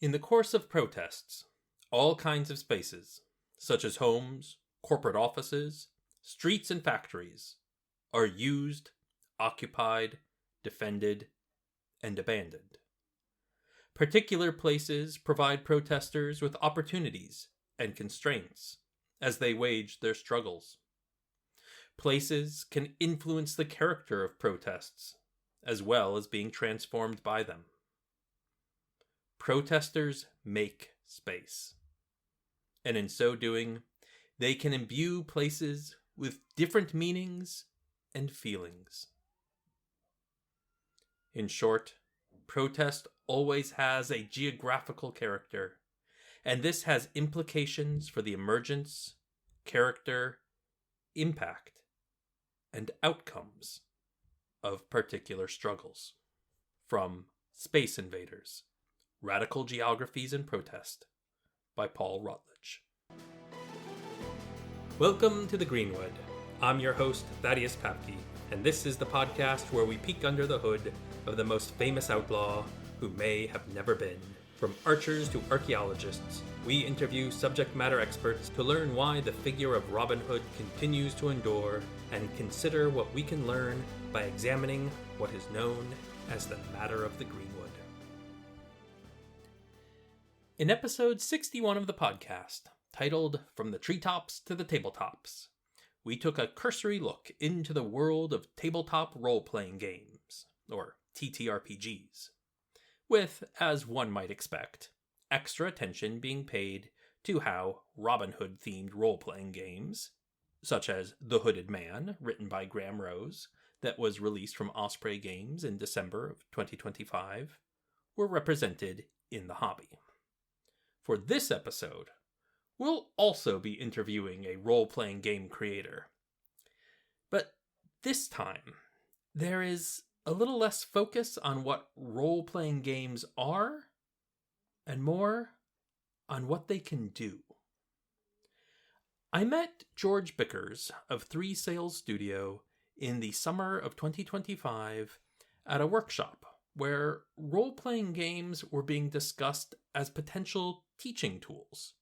In the course of protests, all kinds of spaces, such as homes, corporate offices, streets, and factories, are used, occupied, defended, and abandoned. Particular places provide protesters with opportunities and constraints as they wage their struggles. Places can influence the character of protests, as well as being transformed by them. Protesters make space, and in so doing, they can imbue places with different meanings and feelings. In short, protest always has a geographical character, and this has implications for the emergence, character, impact, and outcomes of particular struggles. From Space Invaders, Radical Geographies and Protest, by Paul Routledge. Welcome to the Greenwood. I'm your host, Thaddeus Papke, and this is the podcast where we peek under the hood of the most famous outlaw who may have never been. From archers to archaeologists, we interview subject matter experts to learn why the figure of Robin Hood continues to endure and consider what we can learn by examining what is known as the matter of the Greenwood. In episode 61 of the podcast, titled From the Treetops to the Tabletops, we took a cursory look into the world of tabletop role-playing games, or ttrpgs, with, as one might expect, extra attention being paid to how Robin Hood-themed role-playing games, such as The Hooded Man, written by Graham Rose, that was released from Osprey Games in December of 2025, were represented in the hobby. For this episode, we'll also be interviewing a role-playing game creator. But this time, there is a little less focus on what role-playing games are, and more on what they can do. I met George Bickers of Three Sails Studio in the summer of 2025 at a workshop where role-playing games were being discussed as potential teaching tools.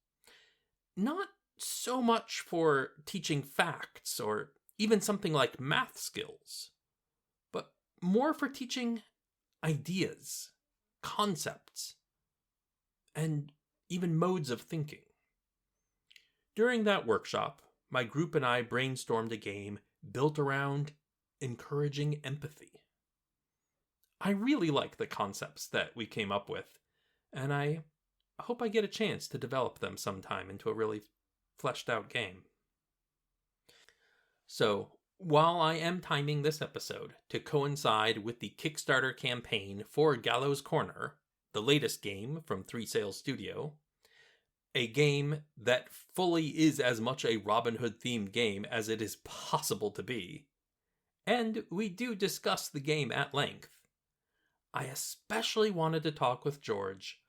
Not so much for teaching facts or even something like math skills, but more for teaching ideas, concepts, and even modes of thinking. During that workshop, my group and I brainstormed a game built around encouraging empathy. I really like the concepts that we came up with, and I hope I get a chance to develop them sometime into a really fleshed out game. So, while I am timing this episode to coincide with the Kickstarter campaign for Gallows Corner, the latest game from Three Sails Studio, a game that fully is as much a Robin Hood themed game as it is possible to be, and we do discuss the game at length, I especially wanted to talk with George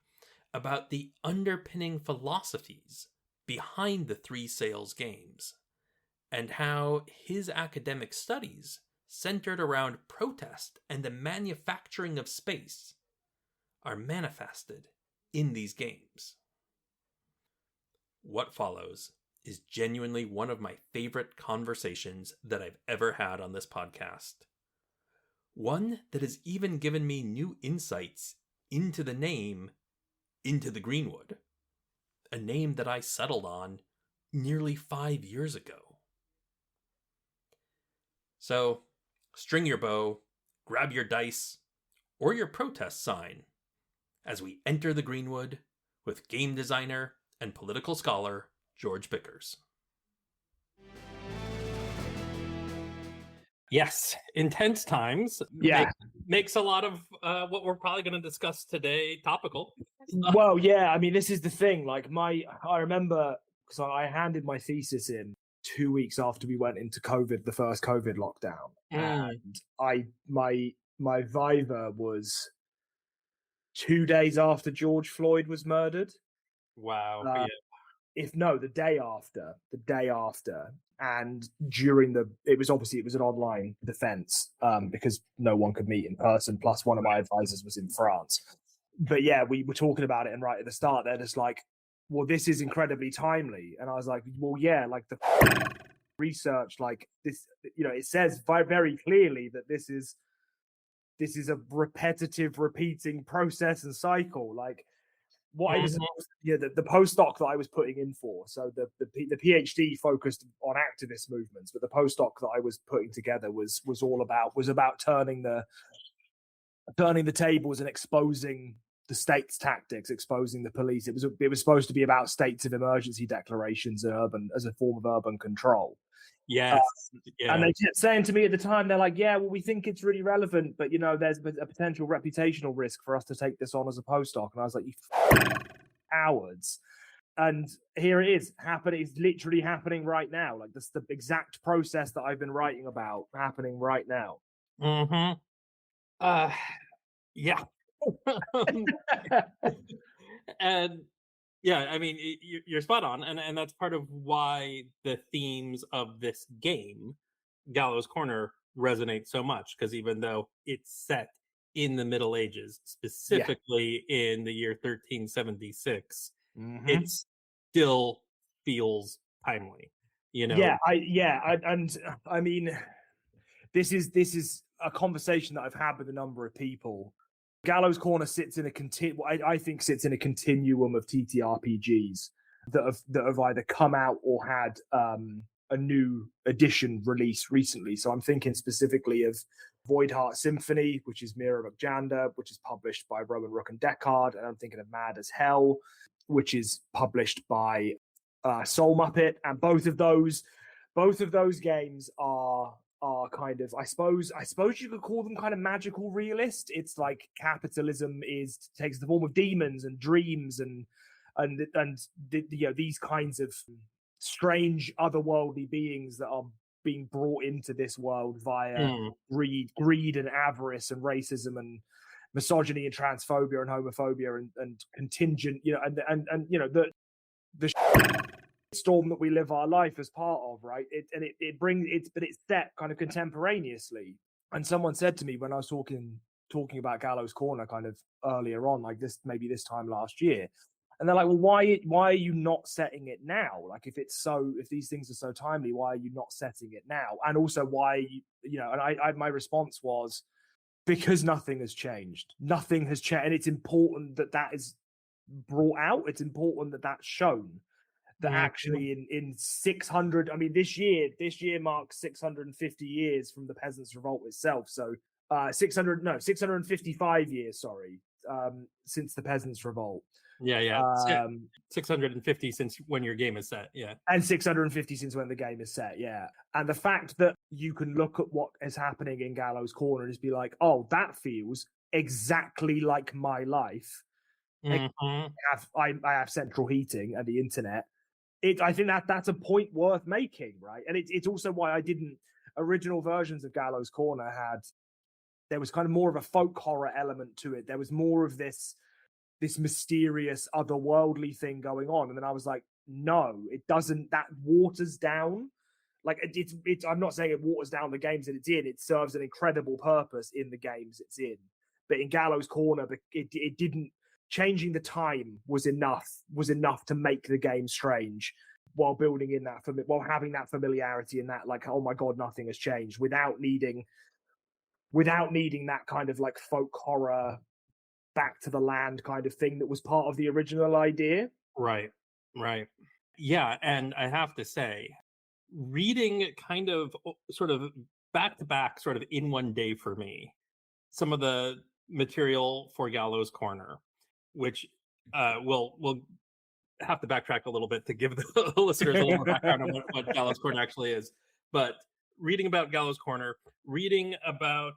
about the underpinning philosophies behind the Three Sails games, and how his academic studies centered around protest and the manufacturing of space are manifested in these games. What follows is genuinely one of my favorite conversations that I've ever had on this podcast. One that has even given me new insights into the name Into the Greenwood, a name that I settled on nearly 5 years ago. So, string your bow, grab your dice, or your protest sign, as we enter the Greenwood with game designer and political scholar George Bickers. Yes, intense times. Yeah. Makes a lot of what we're probably going to discuss today topical. Well, yeah, I mean, this is the thing. Like, I remember, because I handed my thesis in 2 weeks after we went into COVID, the first COVID lockdown. And my viva was 2 days after George Floyd was murdered. Wow. The day after. And during it was an online defense, because no one could meet in person. Plus one of my advisors was in France. But yeah, we were talking about it, and right at the start, they're just like, well, this is incredibly timely. And I was like, well, yeah, like the research, like this, it says very clearly that this is a repetitive, repeating process and cycle. Like what I was, the postdoc that I was putting in for. So the PhD focused on activist movements, but the postdoc that I was putting together was about turning the tables and exposing the state's tactics, exposing the police. It was supposed to be about states of emergency declarations as a form of urban control. Yes. And they kept saying to me at the time, they're like, yeah, well, we think it's really relevant, but there's a potential reputational risk for us to take this on as a postdoc. And I was like, you cowards. And here it is happening. It's literally happening right now. Like that's the exact process that I've been writing about happening right now. Yeah. And yeah, I mean, you're spot on, and that's part of why the themes of this game, Gallows Corner, resonate so much, because even though it's set in the Middle Ages, specifically in the year 1376, it still feels timely. I mean, this is a conversation that I've had with a number of people. Gallows Corner sits in I think sits in a continuum of ttrpgs that have either come out or had a new edition released recently. So I'm thinking specifically of Voidheart Symphony, which is Mira McJander, which is published by Roman Rook and Deckard, and I'm thinking of Mad as Hell, which is published by Soul Muppet, and both of those games are kind of, I suppose you could call them kind of magical realist. It's like capitalism takes the form of demons and dreams and these kinds of strange otherworldly beings that are being brought into this world via greed and avarice and racism and misogyny and transphobia and homophobia and contingent, the storm that we live our life as part of, right? But it's set kind of contemporaneously. And someone said to me when I was talking about Gallows Corner kind of earlier on, like this time last year, and they're like, well, why are you not setting it now? Like if these things are so timely, why are you not setting it now? And also why, and my response was, because nothing has changed. Nothing has changed, and it's important that is brought out. It's important that that's shown. That actually in 600, I mean, this year marks 650 years from the Peasants' Revolt itself. So 655 years, sorry, since the Peasants' Revolt. 650 since when your game is set, and 650 since when the game is set, and the fact that you can look at what is happening in Gallows Corner and just be like, oh, that feels exactly like my life. I have central heating and the internet. I think that's a point worth making, right? And it's also why original versions of Gallows Corner there was kind of more of a folk horror element to it. There was more of this mysterious otherworldly thing going on. And then I was like, no, it doesn't. That waters down. Like I'm not saying it waters down the games that it's in. It serves an incredible purpose in the games it's in. But in Gallows Corner, it didn't. Changing the time was enough to make the game strange, while building in while having that familiarity and that, like, oh my god, nothing has changed, without needing that kind of like folk horror, back to the land kind of thing that was part of the original idea. Right. Yeah, and I have to say, reading kind of sort of back to back, sort of in one day for me, some of the material for Gallows Corner, which we'll have to backtrack a little bit to give the listeners a little more background on what Gallows Corner actually is. But reading about Gallows Corner, reading about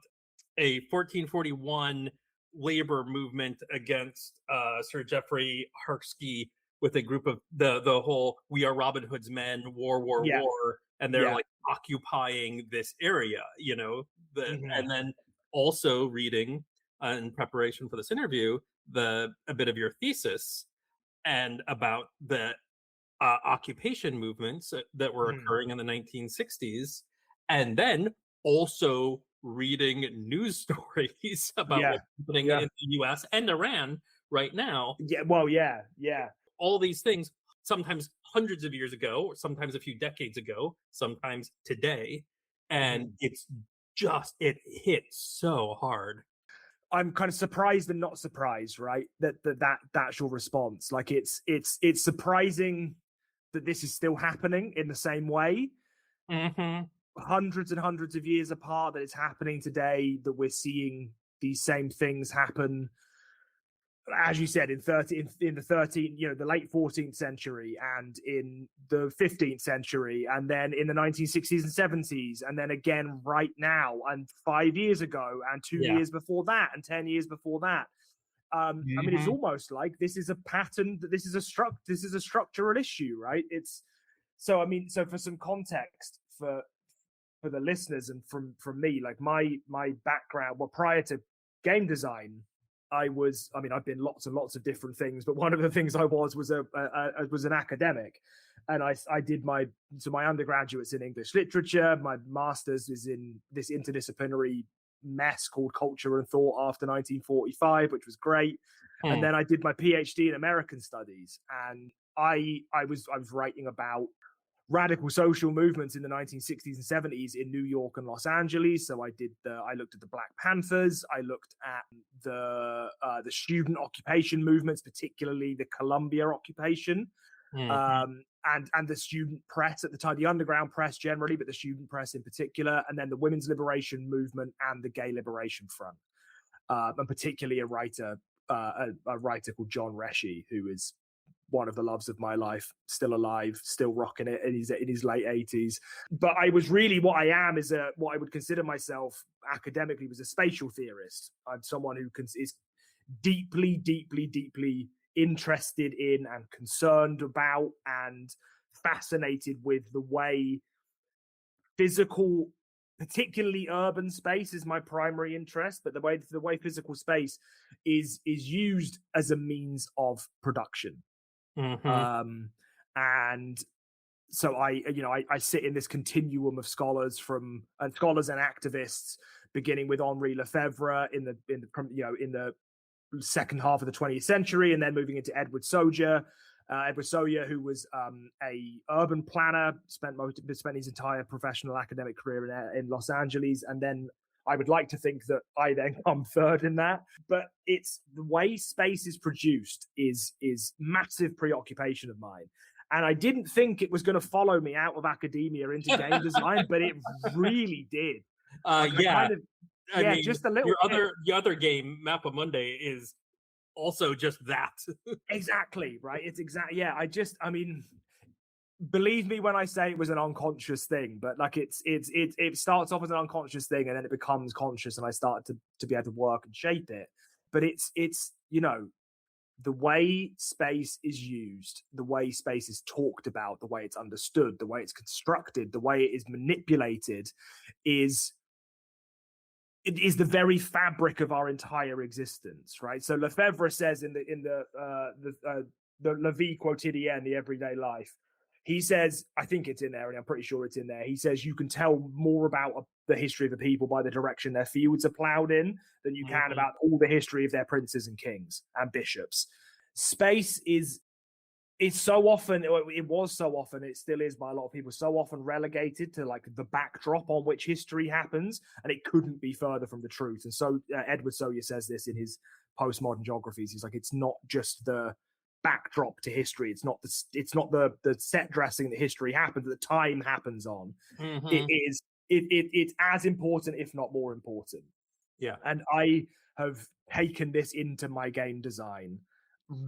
a 1441 labor movement against Sir Geoffrey Harksky with a group of the whole "We Are Robin Hood's Men," war, and they're like occupying this area, and then also reading in preparation for this interview a bit of your thesis and about the occupation movements that were occurring in the 1960s, and then also reading news stories about Yeah. what's happening in the US and Iran right now. Yeah, well, yeah. All these things, sometimes hundreds of years ago, sometimes a few decades ago, sometimes today. And it's just, it hits so hard. I'm kind of surprised and not surprised, right? That's your response. Like it's surprising that this is still happening in the same way. Hundreds and hundreds of years apart, that it's happening today, that we're seeing these same things happen, as you said, in the late 14th century, and in the 15th century, and then in the 1960s and 70s, and then again right now, and 5 years ago, and 2 years before that, and 10 years before that. I mean, it's almost like this is a pattern, that this is a structural issue, right? It's so, I mean, so for some context for the listeners and from me, like my background, well, prior to game design, I've been lots and lots of different things, but one of the things I was an academic, and I did my undergraduate's in English literature. My master's is in this interdisciplinary mess called culture and thought after 1945, which was great. And then I did my PhD in American studies, and I was writing about radical social movements in the 1960s and 70s in New York and Los Angeles. So I looked at the Black Panthers. I looked at the student occupation movements, particularly the Columbia occupation, and the student press at the time, the underground press generally, but the student press in particular, and then the women's liberation movement and the gay liberation front, and particularly a writer called John Reschy, who is one of the loves of my life, still alive, still rocking it, and he's in his late 80s. But I was really, what I am is what I would consider myself academically was a spatial theorist. I'm someone who is deeply, deeply, deeply interested in and concerned about and fascinated with the way physical, particularly urban space, is my primary interest, but the way physical space is used as a means of production. And so I sit in this continuum of scholars and activists, beginning with Henri Lefebvre in the second half of the 20th century, and then moving into Edward Sawyer, who was a urban planner, spent his entire professional academic career in Los Angeles, and then I would like to think that I then come third in that. But it's the way space is produced is massive preoccupation of mine. And I didn't think it was going to follow me out of academia into game design, but it really did. I mean, just a little. The other game, Mappa Mundi, is also just that. Exactly, right? It's exactly, yeah. I mean, believe me when I say it was an unconscious thing, but like it starts off as an unconscious thing, and then it becomes conscious, and I start to be able to work and shape it. But it's the way space is used, the way space is talked about, the way it's understood, the way it's constructed, the way it is manipulated, is the very fabric of our entire existence, right? So Lefebvre says in the La Vie Quotidienne, the everyday life, he says, I think it's in there, and I'm pretty sure it's in there. He says you can tell more about the history of a people by the direction their fields are plowed in than you can about all the history of their princes and kings and bishops. Space it's so often, it was so often, it still is by a lot of people, so often relegated to like the backdrop on which history happens, and it couldn't be further from the truth. And so Edward Sawyer says this in his postmodern geographies. He's like, it's not just the backdrop to history. It's not the set dressing that history happens, that the time happens on. It's as important, if not more important. Yeah. And I have taken this into my game design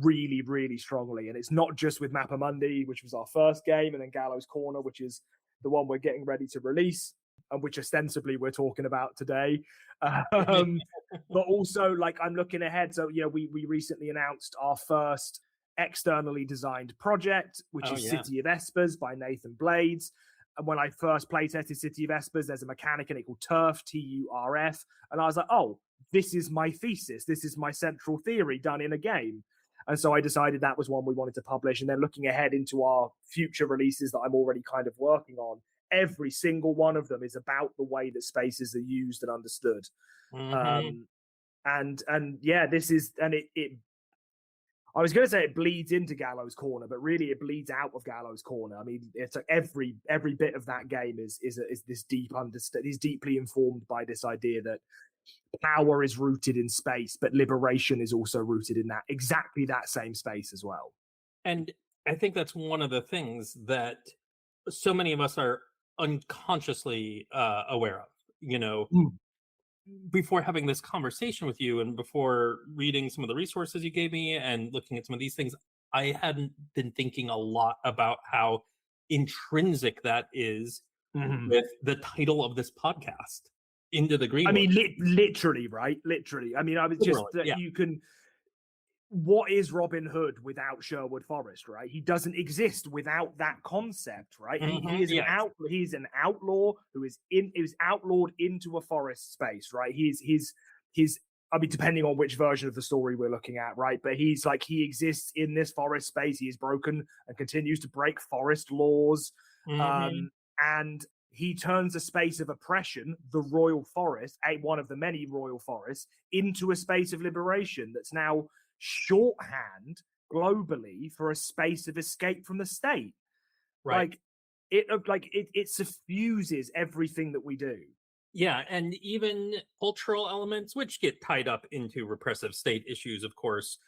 really, really strongly. And it's not just with Mappa Mundi, which was our first game, and then Gallows Corner, which is the one we're getting ready to release, and which ostensibly we're talking about today. But also, like, I'm looking ahead. So, we recently announced our first externally designed project, which is City of Espers by Nathan Blades. And when I first playtested City of Espers, there's a mechanic in it called Turf, TURF. And I was like, oh, this is my thesis. This is my central theory done in a game. And so I decided that was one we wanted to publish. And then looking ahead into our future releases that I'm already kind of working on, every single one of them is about the way that spaces are used and understood. And yeah, this is, and it I was going to say it bleeds into Gallows Corner, but really it bleeds out of Gallows Corner. I mean, it's like every bit of that game is this is deeply informed by this idea that power is rooted in space, but liberation is also rooted in that exactly that same space as well. And I think that's one of the things that so many of us are unconsciously aware of, before having this conversation with you and before reading some of the resources you gave me and looking at some of these things, I hadn't been thinking a lot about how intrinsic that is with the title of this podcast, Into the Greenwood. I mean, literally, right? Literally. I mean, I was just that you can. What is Robin Hood without Sherwood Forest, right? He doesn't exist without that concept, right? He is he's an outlaw who is outlawed into a forest space, right? He's I mean, depending on which version of the story we're looking at, right? But he exists in this forest space. He is broken and continues to break forest laws. And he turns a space of oppression, the royal forest, one of the many royal forests, into a space of liberation that's now shorthand globally for a space of escape from the state. Right. It suffuses everything that we do. Yeah, and even cultural elements, which get tied up into repressive state issues, of course.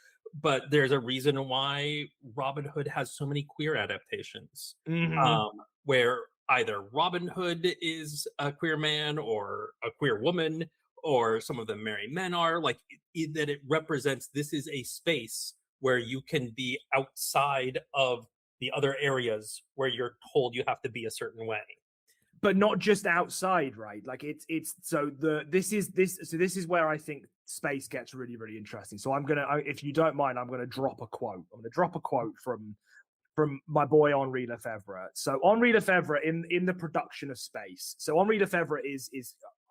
But there's a reason why Robin Hood has so many queer adaptations, where either Robin Hood is a queer man or a queer woman, or some of the merry men are, like, that it represents this is a space where you can be outside of the other areas where you're told you have to be a certain way. But not just outside, right? Like this is where I think space gets really, really interesting. So if you don't mind, I'm gonna drop a quote. I'm gonna drop a quote from my boy Henri Lefebvre. So Henri Lefebvre in the production of space. So Henri Lefebvre is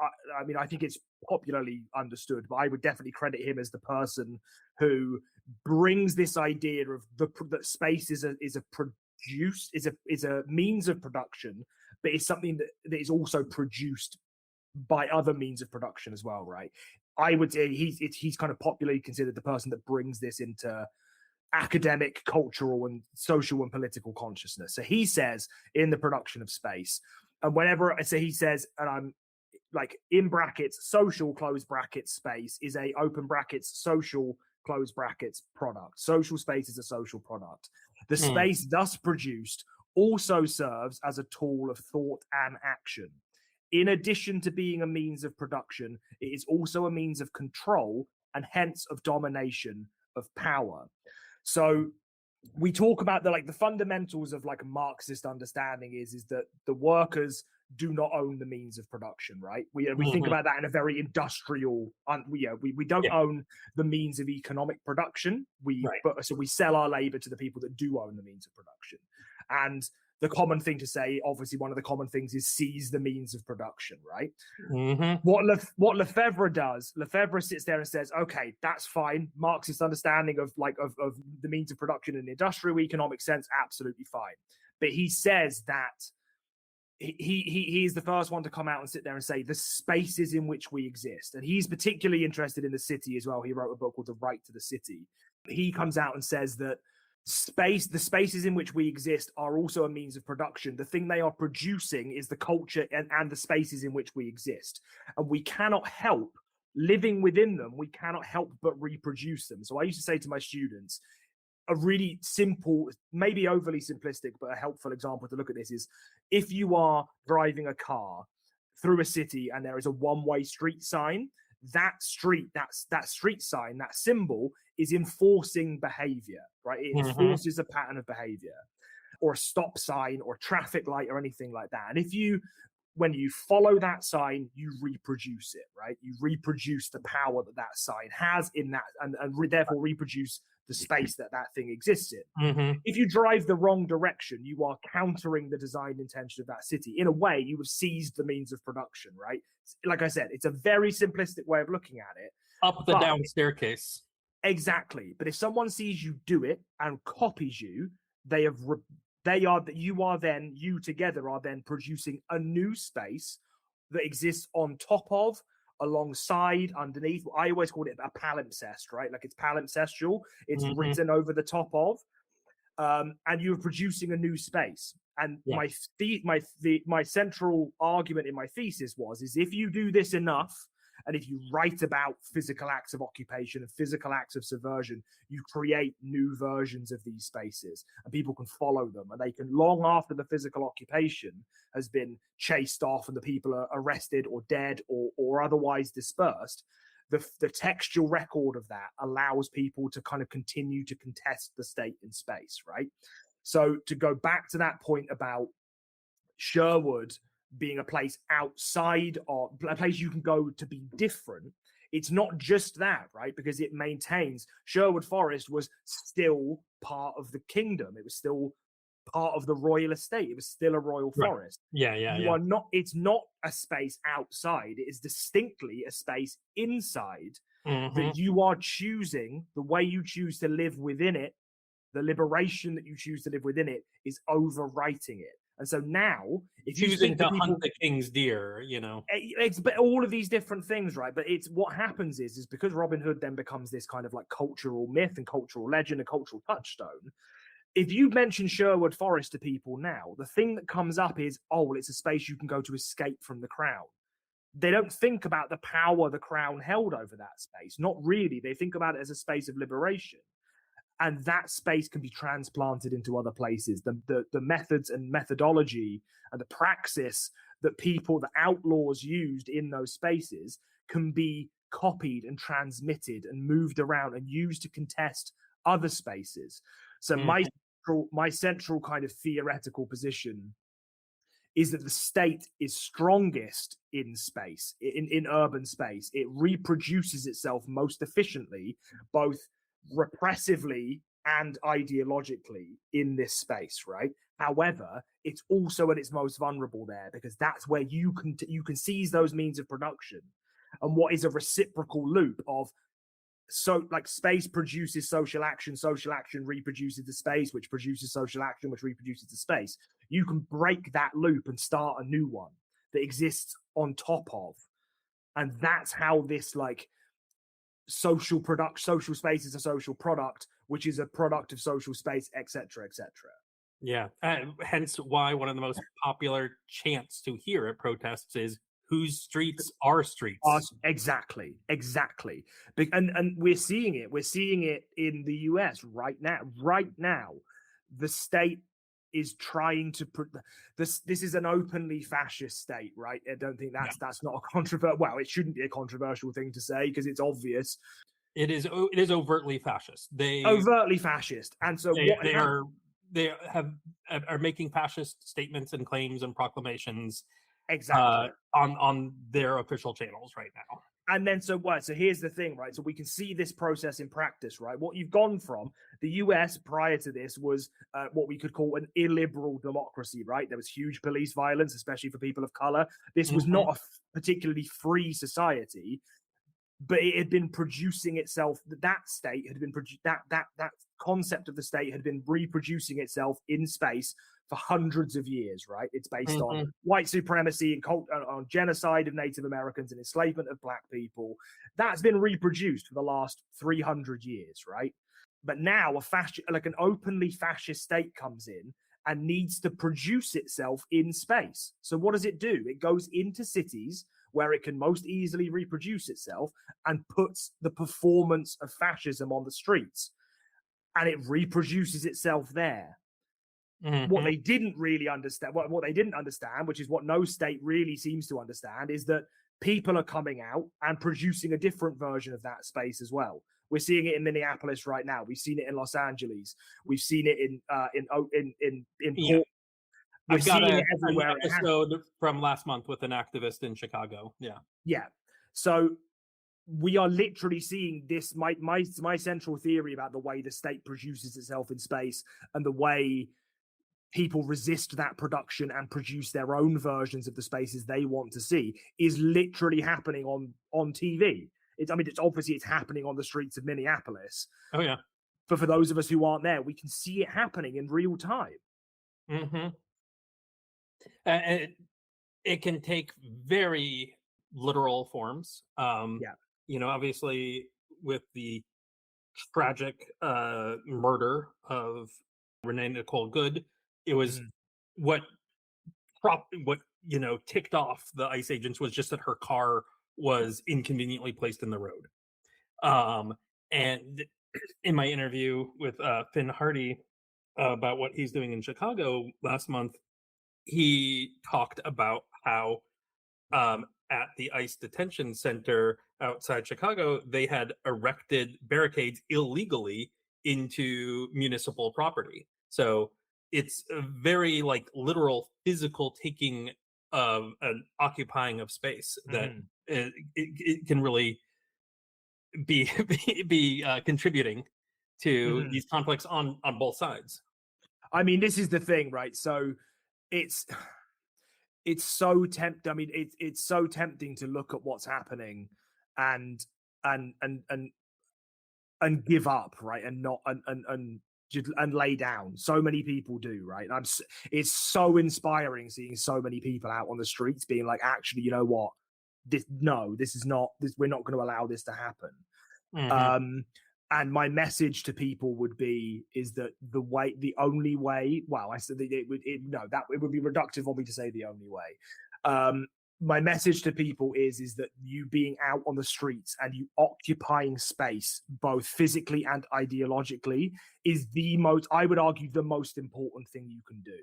I mean, I think it's popularly understood, but I would definitely credit him as the person who brings this idea of that space is a means of production, but it's something that is also produced by other means of production as well, right? I would say he's kind of popularly considered the person that brings this into academic, cultural, and social and political consciousness. So he says in the production of space, and whenever I say he says, and I'm like in brackets, social close brackets space is a open brackets social close brackets product. Social space is a social product. The space thus produced also serves as a tool of thought and action. In addition to being a means of production, it is also a means of control and hence of domination of power. So we talk about the fundamentals of like a Marxist understanding is that the workers do not own the means of production, right? We think about that in a very industrial. We don't own the means of economic production. So we sell our labor to the people that do own the means of production. And the common thing to say, obviously, one of the common things is seize the means of production, right? What Lefebvre does, Lefebvre sits there and says, okay, that's fine. Marxist understanding of the means of production in the industrial economic sense, absolutely fine. But he says that he is the first one to come out and sit there and say the spaces in which we exist. And he's particularly interested in the city as well. He wrote a book called The Right to the City. He comes out and says that the spaces in which we exist are also a means of production. The thing they are producing is the culture and the spaces in which we exist. And we cannot help living within them. We cannot help but reproduce them. So I used to say to my students, a really simple, maybe overly simplistic, but a helpful example to look at this is if you are driving a car through a city and there is a one-way street sign, that street sign, that symbol is enforcing behavior, right? It enforces a pattern of behavior, or a stop sign or traffic light or anything like that. And when you follow that sign, you reproduce it, right? You reproduce the power that sign has in that, and therefore reproduce the space that thing exists in. If you drive the wrong direction, you are countering the design intention of that city. In a way, you have seized the means of production, right? Like I said, it's a very simplistic way of looking at it. Up the down staircase. Exactly. But if someone sees you do it and copies you, they have you together are then producing a new space that exists on top of, alongside, underneath. I always call it a palimpsest, right? Like it's palimpsestual. It's written over the top of, and you're producing a new space. And my central argument in my thesis is if you do this enough, and if you write about physical acts of occupation and physical acts of subversion, you create new versions of these spaces, and people can follow them, and they can, long after the physical occupation has been chased off and the people are arrested or dead or otherwise dispersed, the textual record of that allows people to kind of continue to contest the state in space, right? So to go back to that point about Sherwood being a place outside, or a place you can go to be different, it's not just that, right? Because it maintains Sherwood Forest was still part of the kingdom. It was still part of the royal estate. It was still a royal forest. Are not. It's not a space outside. It is distinctly a space inside that you are choosing. The way you choose to live within it, the liberation that you choose to live within it, is overwriting it. And so now, if you choosing to hunt the king's deer, it's all of these different things, right? But it's what happens is because Robin Hood then becomes this kind of like cultural myth and cultural legend and cultural touchstone. If you mention Sherwood Forest to people now, the thing that comes up is, oh, well, it's a space you can go to escape from the crown. They don't think about the power the crown held over that space. Not really. They think about it as a space of liberation. And that space can be transplanted into other places. The methods and methodology and the praxis that the outlaws used in those spaces can be copied and transmitted and moved around and used to contest other spaces. So my central kind of theoretical position is that the state is strongest in space, in urban space. It reproduces itself most efficiently, both repressively and ideologically in this space, right? However, it's also at its most vulnerable there, because that's where you can seize those means of production, and what is a reciprocal loop of, so like space produces social action reproduces the space, which produces social action, which reproduces the space. You can break that loop and start a new one that exists on top of, and that's how this like social space is a social product, which is a product of social space, etc., etc. Yeah, hence why one of the most popular chants to hear at protests is "Whose streets are streets?" Exactly. And we're seeing it in the US right now. The state is trying to put this is an openly fascist state, right? I don't think that's not a controversial. Well, it shouldn't be a controversial thing to say because it's obvious. It is overtly fascist. Overtly fascist, and so they are making fascist statements and claims and proclamations exactly on their official channels right now. And then so here's the thing, right? So we can see this process in practice, right? What you've gone from, the US prior to this was what we could call an illiberal democracy, right? There was huge police violence, especially for people of color. This was not a particularly free society, but it had been producing itself. That state had been that concept of the state had been reproducing itself in space for hundreds of years, right? It's based on white supremacy and on genocide of Native Americans and enslavement of black people. That's been reproduced for the last 300 years, right? But now an openly fascist state comes in and needs to produce itself in space. So what does it do? It goes into cities where it can most easily reproduce itself and puts the performance of fascism on the streets, and it reproduces itself there. What they didn't really understand, what they didn't understand, which is what no state really seems to understand, is that people are coming out and producing a different version of that space as well. We're seeing it in Minneapolis right now. We've seen it in Los Angeles. We've seen it in Port. We've got an episode from last month with an activist in Chicago. Yeah. So we are literally seeing this. My central theory about the way the state produces itself in space and the way people resist that production and produce their own versions of the spaces they want to see is literally happening on TV. It's obviously happening on the streets of Minneapolis. Oh yeah. But for those of us who aren't there, we can see it happening in real time. Mm-hmm. And it can take very literal forms. Yeah. Obviously with the tragic murder of Renee Nicole Good, it was Mhm. what what ticked off the ICE agents was just that her car was inconveniently placed in the road. And in my interview with Finn Hardy about what he's doing in Chicago last month, he talked about how at the ICE detention center outside Chicago, they had erected barricades illegally into municipal property. So it's a very like literal physical taking of an occupying of space that Mhm. it can really be be contributing to Mhm. these conflicts on both sides. I mean, this is the thing, right? So it's it's so tempting. I mean, it's so tempting to look at what's happening and and and and and give up, right? And not and lay down. So many people do, right? It's so inspiring seeing so many people out on the streets being like, actually, you know what? This is not this. We're not going to allow this to happen. Hmm. Um, and my message to people would be is that the only way. Well, I said that it would be reductive of me to say the only way. Um, my message to people is that you being out on the streets and you occupying space both physically and ideologically is the most, I would argue, the most important thing you can do,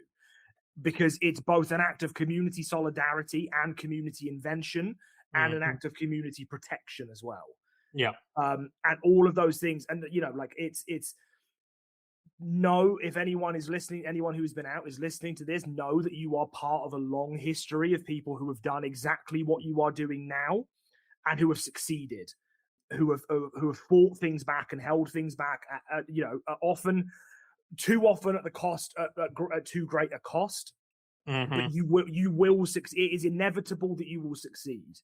because it's both an act of community solidarity and community invention and an Hmm. act of community protection as well. Yeah. And all of those things. And like it's know, if anyone is listening, anyone who's been out is listening to this, know that you are part of a long history of people who have done exactly what you are doing now and who have succeeded, who have fought things back and held things back often, too often at the cost, at too great a cost. But Hmm. you will succeed. It is inevitable that you will succeed.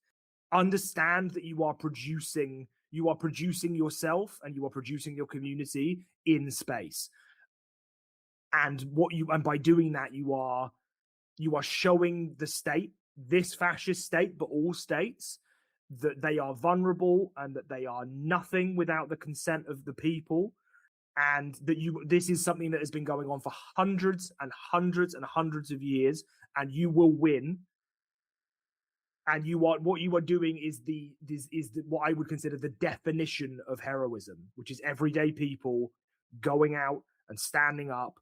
Understand that you are producing yourself and you are producing your community in space. And by doing that, you are showing the state, this fascist state, but all states, that they are vulnerable and that they are nothing without the consent of the people, and that this is something that has been going on for hundreds and hundreds and hundreds of years, and you will win. And what you are doing is what I would consider the definition of heroism, which is everyday people going out and standing up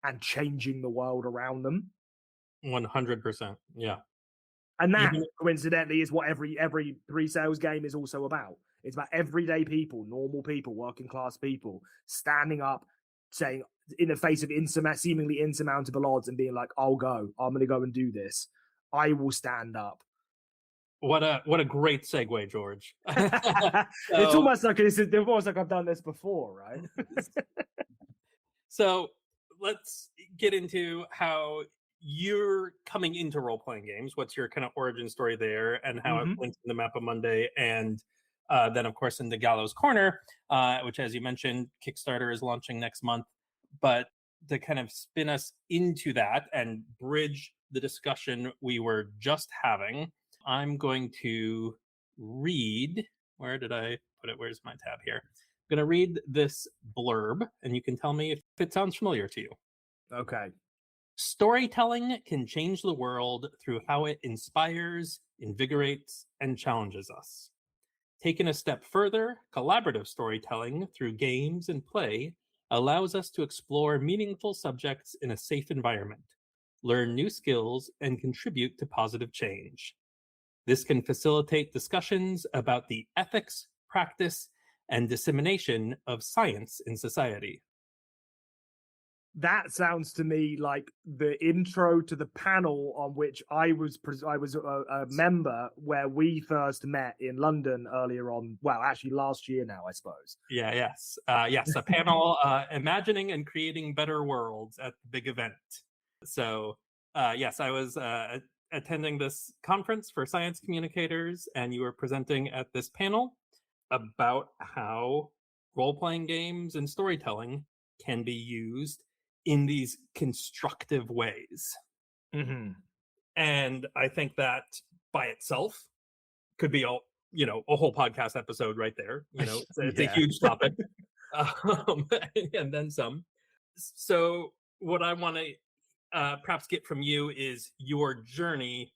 and changing the world around them. 100%. Yeah. And that, Even coincidentally, is what every pre-sales game is also about. It's about everyday people, normal people, working class people standing up, saying, in the face of seemingly insurmountable odds, and being like, "I'll go. I'm going to go and do this. I will stand up." what a great segue, George. It's So almost like I've done this before, right? so let's get into how you're coming into role-playing games. What's your kind of origin story there, and how it Hmm. links into Mappa Mundi, and then of course into Gallows Corner, which, as you mentioned, Kickstarter is launching next month. But to kind of spin us into that and bridge the discussion we were just having, I'm going to read. Where did I put it? Where's my tab here? I'm going to read this blurb, and you can tell me if it sounds familiar to you. Okay. Storytelling can change the world through how it inspires, invigorates, and challenges us. Taken a step further, collaborative storytelling through games and play allows us to explore meaningful subjects in a safe environment, learn new skills, and contribute to positive change. This can facilitate discussions about the ethics, practice, and dissemination of science in society. That sounds to me like the intro to the panel on which I was a member, where we first met in London earlier on. Well, actually, last year now, I suppose. Yes, a panel imagining and creating better worlds at the big event. So, yes, I was attending this conference for science communicators, and you were presenting at this panel about how role playing games and storytelling can be used in these constructive ways. Mm-hmm. And I think that by itself could be a whole podcast episode right there. It's a huge topic. And then some. So what I want to perhaps get from you is your journey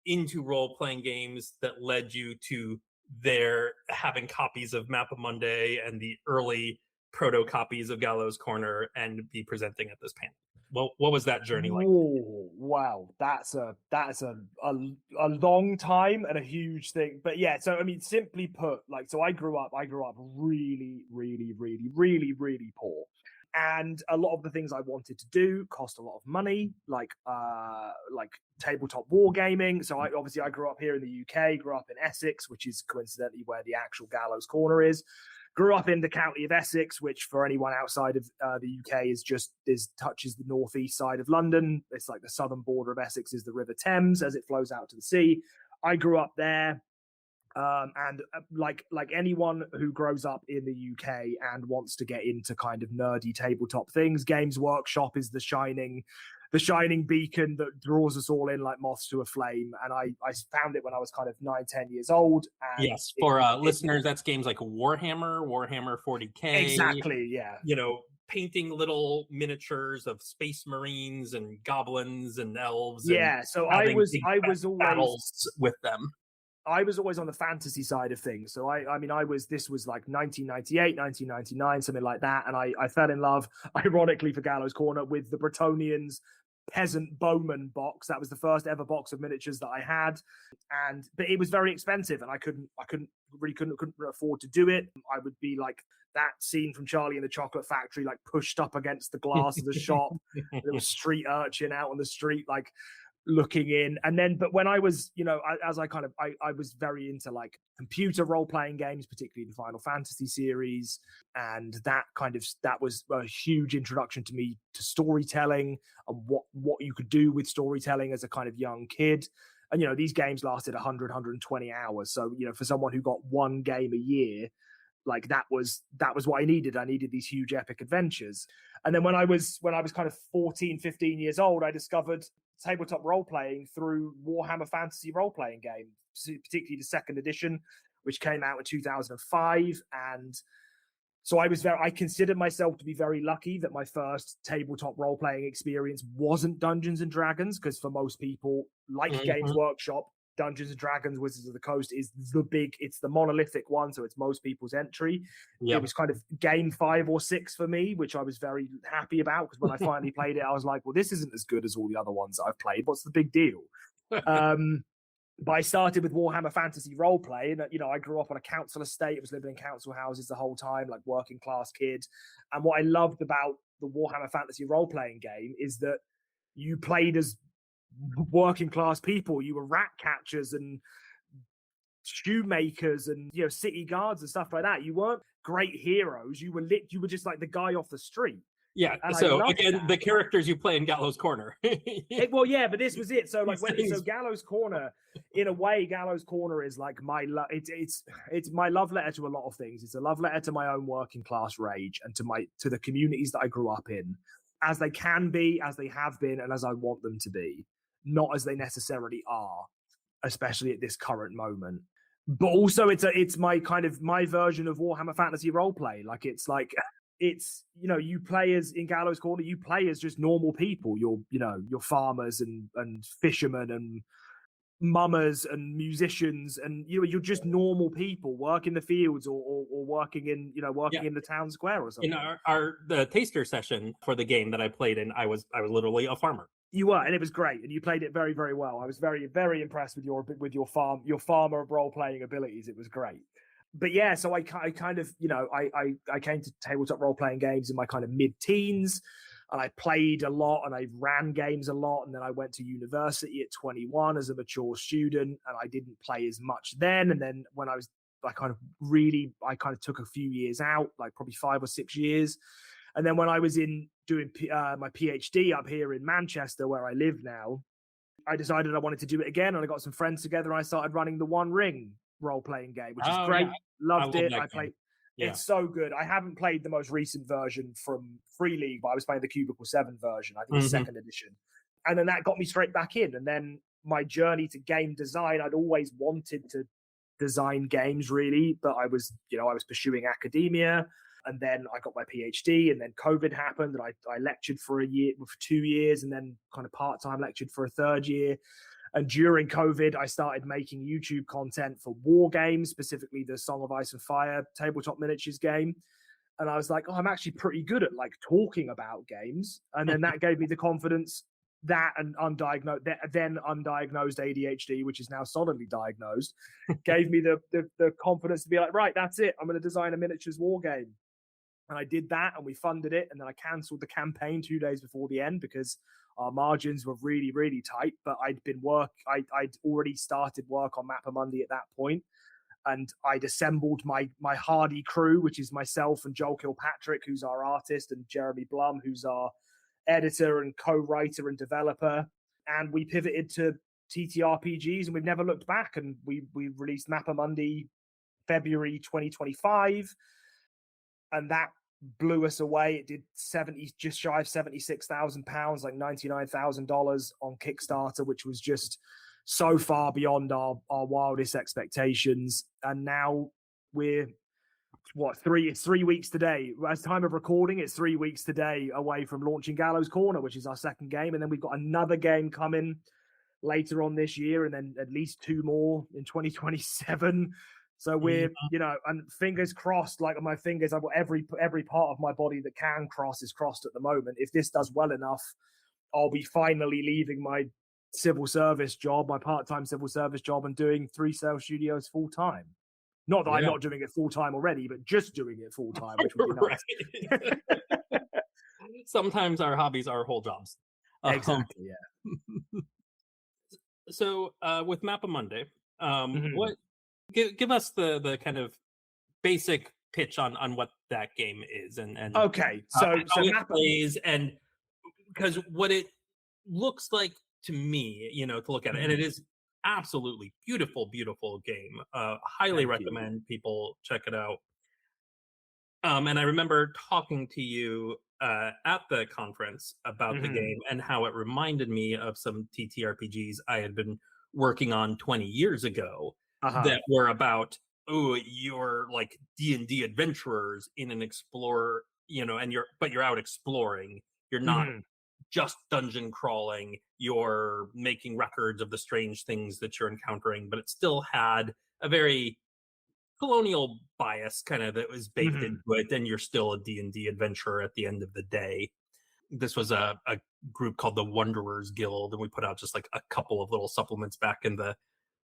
into role-playing games that led you to their having copies of Mappa Mundi and the early proto copies of Gallows Corner and be presenting at this panel. Well, what was that journey like? Oh, wow, that's a long time and a huge thing. But yeah, so I mean, simply put, like, so I grew up really, really, really, really, really poor. And a lot of the things I wanted to do cost a lot of money, like tabletop wargaming. So I grew up here in the UK, grew up in Essex, which is coincidentally where the actual Gallows Corner is. Grew up in the county of Essex, which for anyone outside of the UK touches the northeast side of London. It's like the southern border of Essex is the River Thames as it flows out to the sea. I grew up there. And like anyone who grows up in the UK and wants to get into kind of nerdy tabletop things, Games Workshop is the shining beacon that draws us all in like moths to a flame. And I found it when I was kind of 9-10 years old. And yes, for listeners, that's games like Warhammer 40K. Exactly, yeah. Painting little miniatures of space marines and goblins and elves. Yeah, so I was always battles with them. I was always on the fantasy side of things. So this was like 1998, 1999, something like that. And I fell in love, ironically for Gallows Corner, with the Bretonians Peasant Bowman box. That was the first ever box of miniatures that I had. But it was very expensive and I couldn't afford to do it. I would be like that scene from Charlie and the Chocolate Factory, like pushed up against the glass of the shop. There was street urchin out on the street, like looking in. And then but when I was I was very into like computer role-playing games, particularly the Final Fantasy series, and that was a huge introduction to me to storytelling and what you could do with storytelling as a kind of young kid. And these games lasted 120 hours, so for someone who got one game a year, like that was what I needed. I needed these huge epic adventures. And then when I was kind of 14, 15 years old, I discovered tabletop role-playing through Warhammer Fantasy role-playing game, particularly the second edition, which came out in 2005. And so I considered myself to be very lucky that my first tabletop role-playing experience wasn't Dungeons and Dragons, because for most people, like Games Workshop, Dungeons and Dragons Wizards of the Coast is it's the monolithic one, so it's most people's entry. It was kind of game 5 or 6 for me, which I was very happy about, because when I finally played it, I was like, well, this isn't as good as all the other ones I've played. What's the big deal? But I started with Warhammer Fantasy Roleplay, and I grew up on a council estate. I was living in council houses the whole time, like working class kid. And what I loved about the Warhammer Fantasy Role-Playing game is that you played as working class people. You were rat catchers and shoemakers and city guards and stuff like that. You weren't great heroes. You were just like the guy off the street. Yeah. And so again, the characters you play in Gallows Corner. But this was it. So like Gallows Corner, in a way, Gallows Corner is like it's my love letter to a lot of things. It's a love letter to my own working class rage and to the communities that I grew up in, as they can be, as they have been, and as I want them to be, not as they necessarily are, especially at this current moment. But also it's my version of Warhammer Fantasy Roleplay. You play as in Gallows Corner, you play as just normal people. You're farmers and fishermen and mummers and musicians, and you're just normal people working the fields or working in in the town square or something. In the taster session for the game that I played in, I was literally a farmer. You were, and it was great, and you played it very, very well. I was very, very impressed with your farmer role playing abilities. It was great. But yeah, so I kind of I came to tabletop role playing games in my kind of mid-teens, and I played a lot and I ran games a lot, and then I went to university at 21 as a mature student, and I didn't play as much then. And then when I kind of took a few years out, like probably 5 or 6 years. And then when I was doing my PhD up here in Manchester, where I live now, I decided I wanted to do it again, and I got some friends together, and I started running the One Ring role-playing game, which is great. Yeah. Loved it. Yeah. It's so good. I haven't played the most recent version from Free League, but I was playing the Cubicle 7 version. I think the second edition. And then that got me straight back in. And then my journey to game design, I'd always wanted to design games, really, but I was pursuing academia. And then I got my PhD, and then COVID happened, and I lectured for 2 years, and then kind of part-time lectured for a third year. And during COVID, I started making YouTube content for war games, specifically the Song of Ice and Fire tabletop miniatures game. And I was like, oh, I'm actually pretty good at like talking about games. And then that gave me the confidence, that and undiagnosed ADHD, which is now solidly diagnosed, gave me the confidence to be like, right, that's it. I'm going to design a miniatures war game. And I did that, and we funded it. And then I canceled the campaign 2 days before the end because our margins were really, really tight. But I'd already started work on Mappa Mundi at that point. And I'd assembled my hardy crew, which is myself and Joel Kilpatrick, who's our artist, and Jeremy Blum, who's our editor and co-writer and developer. And we pivoted to ttrpgs, and we've never looked back. And we released Mappa Mundi February 2025. And that blew us away. It did just shy of £76,000, like $99,000 on Kickstarter, which was just so far beyond our wildest expectations. And now we're it's 3 weeks today. As time of recording, it's 3 weeks today away from launching Gallows Corner, which is our second game. And then we've got another game coming later on this year, and then at least 2 more in 2027. So we're, and fingers crossed, like on my fingers, I've got every part of my body that can cross is crossed at the moment. If this does well enough, I'll be finally leaving my civil service job, my part-time civil service job, and doing 3 Cell Studios full-time. Not that I'm not doing it full-time already, but just doing it full-time, which would be nice. Sometimes our hobbies are whole jobs. Exactly, yeah. So with Mappa Mundi, what... Give us the kind of basic pitch on what that game is, and okay, so how it plays, and because what it looks like to me, to look at it, and it is absolutely beautiful game. Highly recommend people check it out. And I remember talking to you at the conference about the game and how it reminded me of some TTRPGs I had been working on 20 years ago. That were about, you're like D&D adventurers in an explorer, and you're out exploring. You're not just dungeon crawling. You're making records of the strange things that you're encountering, but it still had a very colonial bias kind of that was baked into it. And you're still a D&D adventurer at the end of the day. This was a group called the Wanderers Guild, and we put out just like a couple of little supplements back in the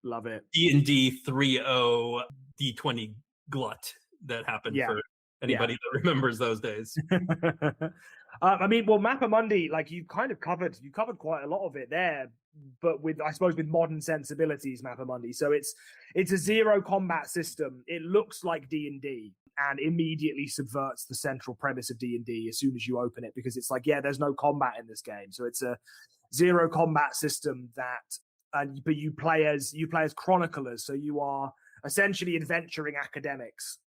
love it D&D 3.0 D20 glut that happened for anybody that remembers those days. I mean, well, Mappa Mundi, like you covered quite a lot of it there, but with modern sensibilities, Mappa Mundi. So it's a zero combat system. It looks like D&D and immediately subverts the central premise of D&D as soon as you open it, because it's like, there's no combat in this game. So it's a zero combat system but you play as chroniclers, so you are essentially adventuring academics.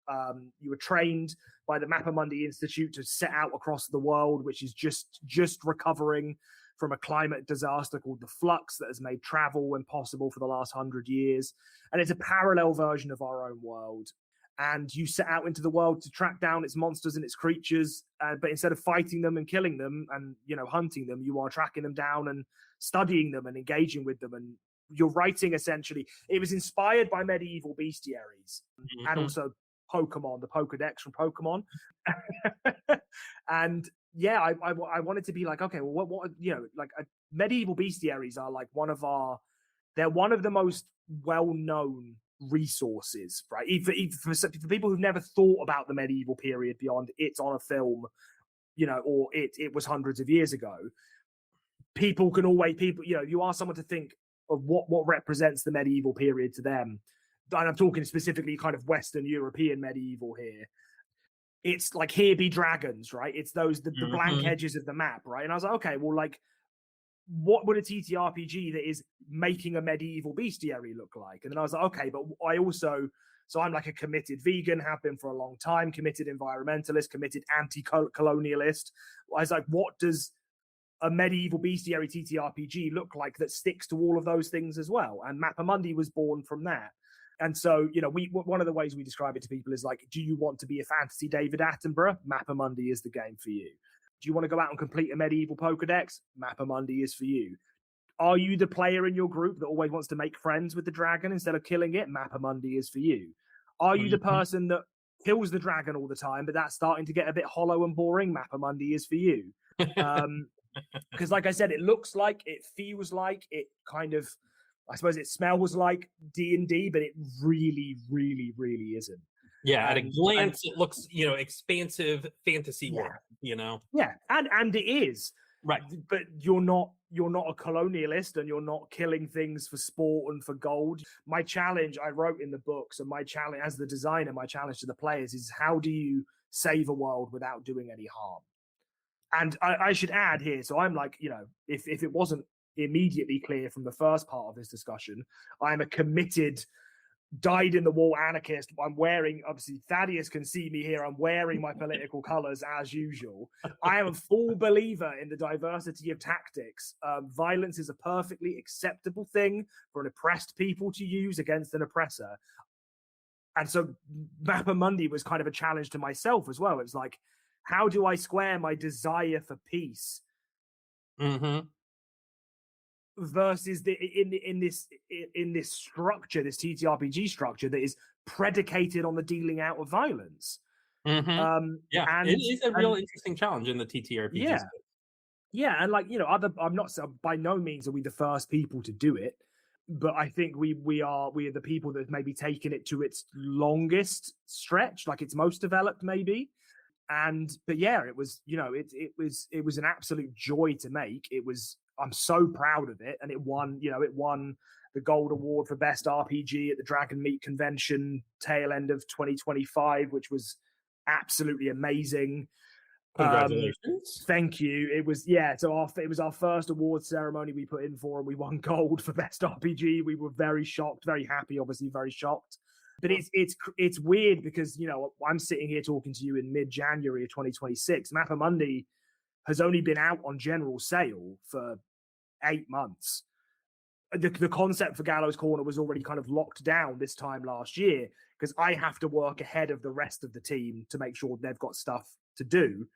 You were trained by the Mappa Mundi Institute to set out across the world, which is just recovering from a climate disaster called the Flux that has made travel impossible for the last 100 years. And it's a parallel version of our own world. And you set out into the world to track down its monsters and its creatures, but instead of fighting them and killing them and hunting them, you are tracking them down and studying them and engaging with them. And you're writing, essentially, it was inspired by medieval bestiaries and also Pokemon, the Pokedex from Pokemon. And I wanted to be like, okay, well, what medieval bestiaries are like they're one of the most well-known resources, right? For people who've never thought about the medieval period beyond it's on a film, or it was hundreds of years ago. You ask someone to think of what represents the medieval period to them, and I'm talking specifically kind of Western European medieval here. It's like, here be dragons, right? It's the blank edges of the map, right? And I was like, okay, well, like, what would a TTRPG that is making a medieval bestiary look like? And then I was like, okay, but I also So I'm like a committed vegan, have been for a long time, committed environmentalist, committed anti-colonialist. I was like, what does a medieval bestiary TTRPG look like that sticks to all of those things as well? And Mappa Mundi was born from that. And so, one of the ways we describe it to people is like, do you want to be a fantasy David Attenborough? Mappa Mundi is the game for you. Do you want to go out and complete a medieval Pokedex? Mappa Mundi is for you. Are you the player in your group that always wants to make friends with the dragon instead of killing it? Mappa Mundi is for you. Are you the person that kills the dragon all the time, but that's starting to get a bit hollow and boring? Mappa Mundi is for you. Because like I said, it looks like, it feels like, it kind of, I suppose it smells like D&D, but it really, really, really isn't. Yeah, at a glance, it looks, expansive fantasy world, Yeah, and it is. Right. But you're not a colonialist, and you're not killing things for sport and for gold. My challenge, I wrote in the books, and my challenge as the designer, my challenge to the players is, how do you save a world without doing any harm? And I should add here, so I'm like, if it wasn't immediately clear from the first part of this discussion, I'm a committed, dyed-in-the-wall anarchist. I'm wearing, obviously, Thaddeus can see me here, I'm wearing my political colours as usual. I am a full believer in the diversity of tactics. Violence is a perfectly acceptable thing for an oppressed people to use against an oppressor. And so Mappa Mundi was kind of a challenge to myself as well. It was like, how do I square my desire for peace versus in this structure, this TTRPG structure that is predicated on the dealing out of violence? And it is a real interesting challenge in the TTRPG space. Yeah, and like, I'm not, by no means are we the first people to do it, but I think we are the people that have maybe taken it to its longest stretch, like its most developed maybe. But yeah, it was, it was an absolute joy to make. I'm so proud of it. And it won the gold award for best RPG at the Dragon Meat Convention tail end of 2025, which was absolutely amazing. Congratulations. Thank you. It was, it was our first award ceremony we put in for, and we won gold for best RPG. We were very shocked, very happy, obviously very shocked. But it's weird because, I'm sitting here talking to you in mid-January of 2026. Mappa Mundi has only been out on general sale for 8 months. The concept for Gallows Corner was already kind of locked down this time last year, because I have to work ahead of the rest of the team to make sure they've got stuff to do.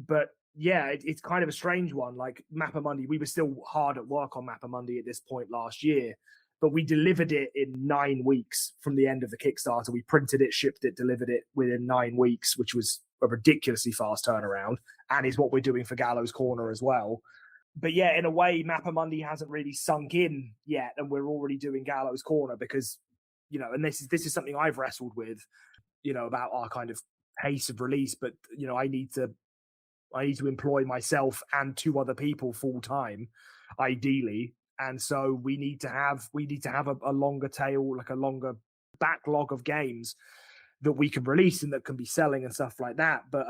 But yeah, it's kind of a strange one. Like Mappa Mundi, we were still hard at work on Mappa Mundi at this point last year, but we delivered it in 9 weeks from the end of the Kickstarter. We printed it, shipped it, delivered it within 9 weeks, which was a ridiculously fast turnaround, and is what we're doing for Gallows Corner as well. But yeah, in a way, Mappa Mundi hasn't really sunk in yet, and we're already doing Gallows Corner because, and this is something I've wrestled with, about our kind of pace of release. But I need to employ myself and 2 other people full time, ideally. And so we need to have a longer tail, like a longer backlog of games that we can release and that can be selling and stuff like that. But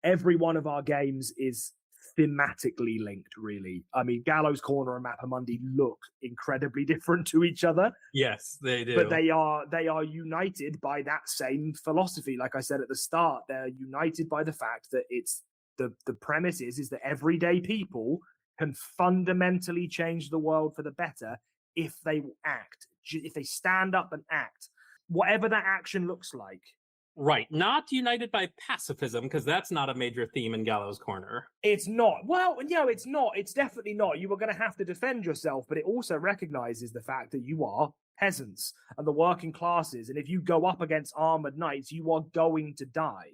every one of our games is thematically linked, really. I mean, Gallows Corner and Mappa Mundi look incredibly different to each other. Yes, they do. But they are united by that same philosophy. Like I said at the start, they're united by the fact that it's the premise is that everyday people can fundamentally change the world for the better if they act, if they stand up and act, whatever that action looks like. Right. Not united by pacifism, because that's not a major theme in Gallows Corner. It's not. Well, it's not. It's definitely not. You are going to have to defend yourself, but it also recognizes the fact that you are peasants and the working classes. And if you go up against armored knights, you are going to die.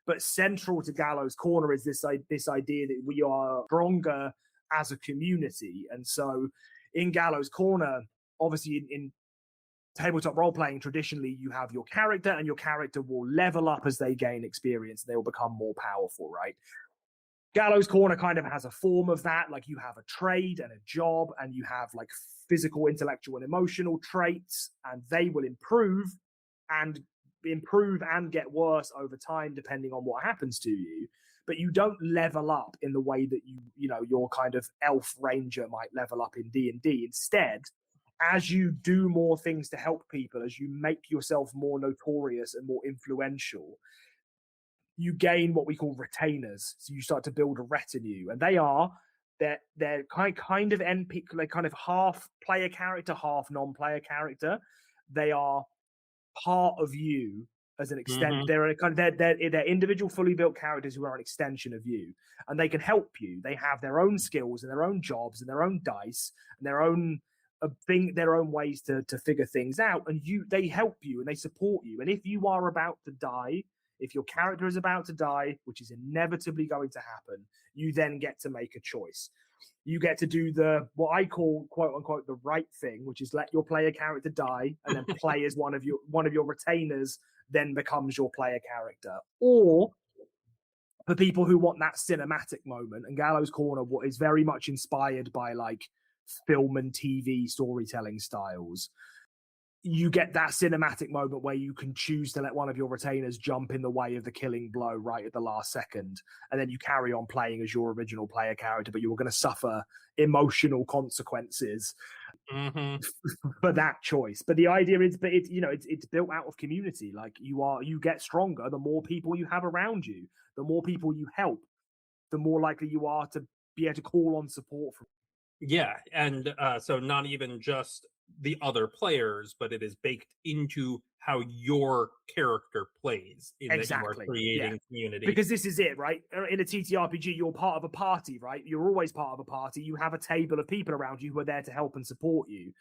But central to Gallows Corner is this idea that we are stronger as a community. And so in Gallows Corner, obviously in tabletop role-playing, traditionally you have your character, and your character will level up as they gain experience. They will become more powerful, right? Gallows Corner kind of has a form of that. Like, you have a trade and a job, and you have like physical, intellectual, and emotional traits, and they will improve and get worse over time depending on what happens to you. But you don't level up in the way that your kind of elf ranger might level up in D&D. Instead, as you do more things to help people, as you make yourself more notorious and more influential, you gain what we call retainers. So you start to build a retinue, and they're kind of NP, like kind of half player character, half non-player character. They are part of you as an extent. Mm-hmm. They're individual, fully built characters who are an extension of you, and they can help you. They have their own skills and their own jobs and their own dice and their own their own ways to figure things out. And they help you and they support you. And if you are about to die, if your character is about to die, which is inevitably going to happen, you then get to make a choice. You get to do what I call, quote unquote, the right thing, which is let your player character die and then play as one of your retainers then becomes your player character. Or for people who want that cinematic moment, and Gallows Corner is very much inspired by like film and TV storytelling styles, you get that cinematic moment where you can choose to let one of your retainers jump in the way of the killing blow right at the last second, and then you carry on playing as your original player character, but you're going to suffer emotional consequences for that choice. But the idea is, it's built out of community. Like you get stronger the more people you have around you, the more people you help, the more likely you are to be able to call on support from. Yeah, and so not even just the other players, but it is baked into how your character plays in that you are creating community. Because this is it, right? In a TTRPG, you're part of a party, right? You're always part of a party. You have a table of people around you who are there to help and support you.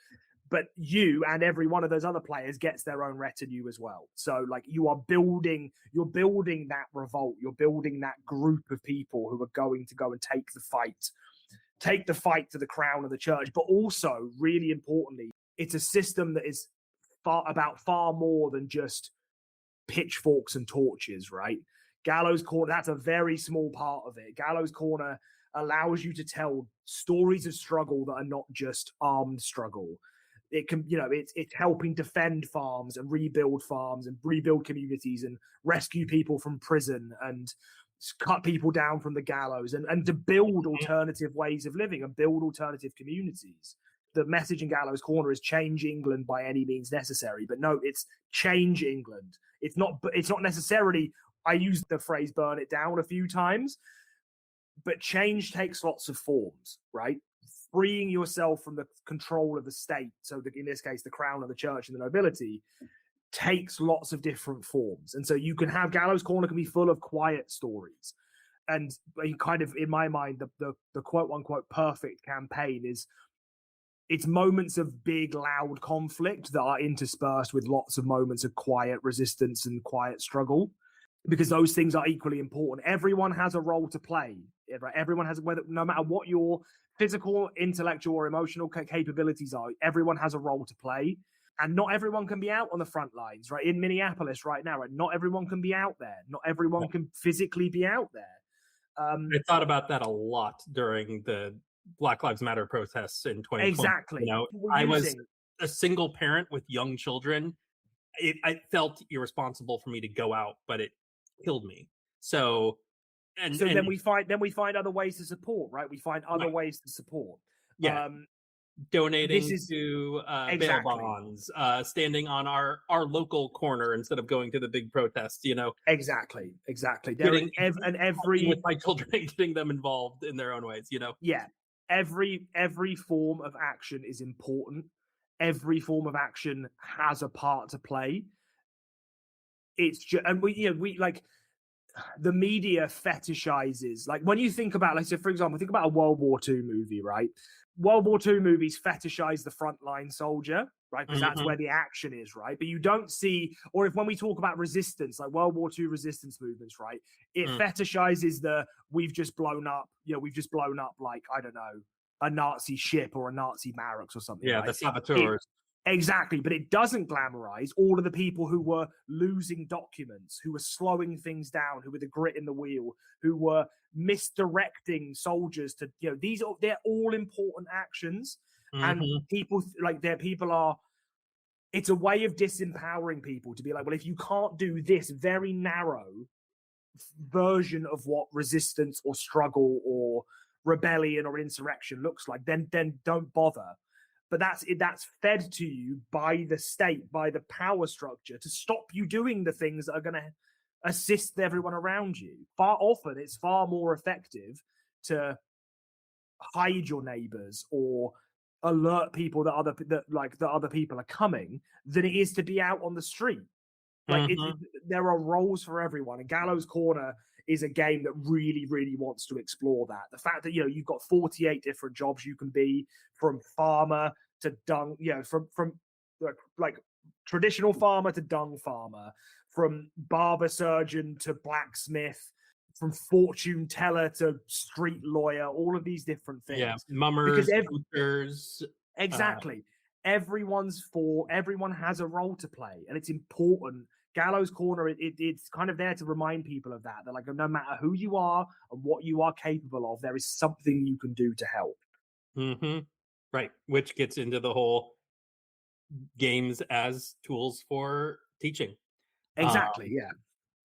But you and every one of those other players gets their own retinue as well. So like you're building that revolt. You're building that group of people who are going to go and take the fight to the crown of the church. But also, really importantly, it's a system that is far more than just pitchforks and torches, right? Gallows Corner, that's a very small part of it. Gallows Corner allows you to tell stories of struggle that are not just armed struggle. It can, it's helping defend farms and rebuild communities and rescue people from prison and cut people down from the gallows and to build alternative ways of living and build alternative communities. The message in Gallows Corner is change England by any means necessary, but no, it's change England. It's not necessarily, I used the phrase burn it down a few times, but change takes lots of forms, right? Freeing yourself from the control of the state, so that in this case, the crown of the church and the nobility, takes lots of different forms. And so you can have Gallows Corner can be full of quiet stories. And kind of, in my mind, the quote unquote perfect campaign is it's moments of big, loud conflict that are interspersed with lots of moments of quiet resistance and quiet struggle, because those things are equally important. Everyone has a role to play. Everyone has, no matter what your physical, intellectual, or emotional capabilities are, everyone has a role to play. And not everyone can be out on the front lines, right? In Minneapolis right now, right? Not everyone can be out there. Not everyone can physically be out there. I thought about that a lot during the Black Lives Matter protests in 2020. Exactly. I was a single parent with young children. I felt irresponsible for me to go out, but it killed me. So then we find other ways to support, right? We find other ways to support. Yeah. Donating to bail bonds, standing on our local corner instead of going to the big protests, Exactly. With my children, getting them involved in their own ways, Yeah. Every form of action is important. Every form of action has a part to play. It's just, and we like, the media fetishizes, like when you think about, like, so for example, think about a World War II movie, right? World War II movies fetishize the frontline soldier, right? Because that's where the action is, right? But you don't see, or when we talk about resistance, like World War II resistance movements, right? It fetishizes we've just blown up, like, I don't know, a Nazi ship or a Nazi barracks or something. Yeah, right? the saboteurs. Exactly, but it doesn't glamorize all of the people who were losing documents, who were slowing things down, who were the grit in the wheel, who were misdirecting soldiers to, they're all important actions. And people it's a way of disempowering people to be like, well, if you can't do this very narrow version of what resistance or struggle or rebellion or insurrection looks like, then don't bother. but that's fed to you by the state, by the power structure, to stop you doing the things that are going to assist everyone around you. Far often, it's far more effective to hide your neighbors or alert people that other people are coming than it is to be out on the street. Like there are roles for everyone, and Gallows Corner is a game that really, really wants to explore that. The fact that you've got 48 different jobs you can be, from farmer to dung, from like traditional farmer to dung farmer, from barber surgeon to blacksmith, from fortune teller to street lawyer, all of these different things. Yeah, mummers, cookers. Exactly. Everyone has a role to play, and it's important. Gallows Corner, it's kind of there to remind people of that. That like, no matter who you are and what you are capable of, there is something you can do to help. Right, which gets into the whole games as tools for teaching. Exactly, yeah.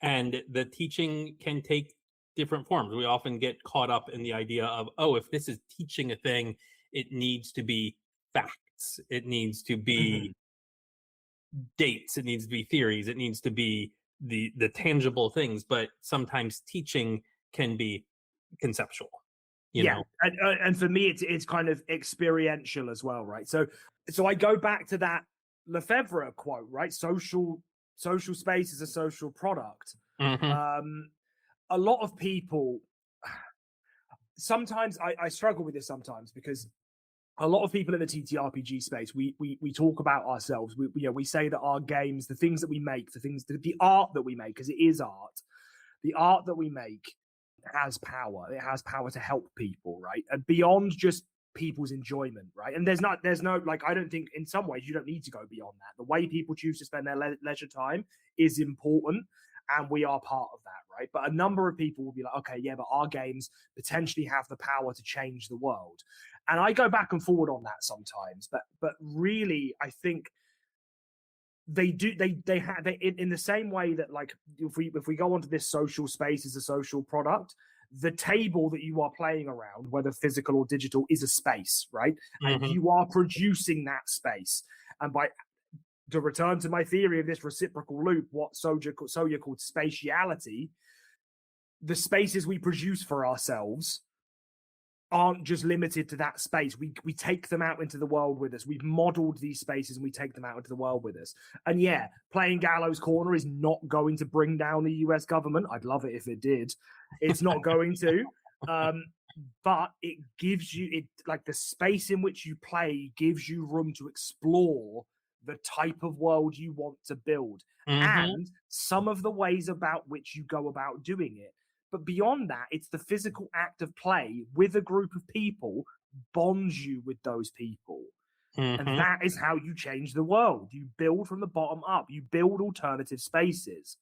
And the teaching can take different forms. We often get caught up in the idea of, if this is teaching a thing, it needs to be facts. It needs to be dates. It needs to be theories. It needs to be the tangible things. But sometimes teaching can be conceptual. You know? And for me, it's kind of experiential as well, right? So I go back to that Lefebvre quote, right? Social space is a social product. A lot of people, sometimes I struggle with this sometimes, because a lot of people in the ttrpg space, we talk about ourselves. We say that our games, the things that we make, the art that we make, because it is art, the art that we make has power. It has power to help people, right? And beyond just people's enjoyment, right? And there's no like, I don't think, in some ways you don't need to go beyond that. The way people choose to spend their leisure time is important, and we are part of that, right? But a number of people will be like, okay, yeah, but our games potentially have the power to change the world. And I go back and forward on that sometimes, but really, I think they do. They have in the same way that, like, if we go onto this social space as a social product, the table that you are playing around, whether physical or digital, is a space, right? And you are producing that space. And to return to my theory of this reciprocal loop, what Sawyer called spatiality, the spaces we produce for ourselves aren't just limited to that space. We take them out into the world with us. We've modeled these spaces and we take them out into the world with us. And yeah, playing Gallows Corner is not going to bring down the US government. I'd love it if it did. It's not going to. But it gives you, like, the space in which you play gives you room to explore the type of world you want to build and some of the ways about which you go about doing it. But beyond that, it's the physical act of play with a group of people bonds you with those people. And that is how you change the world. You build from the bottom up. You build alternative spaces.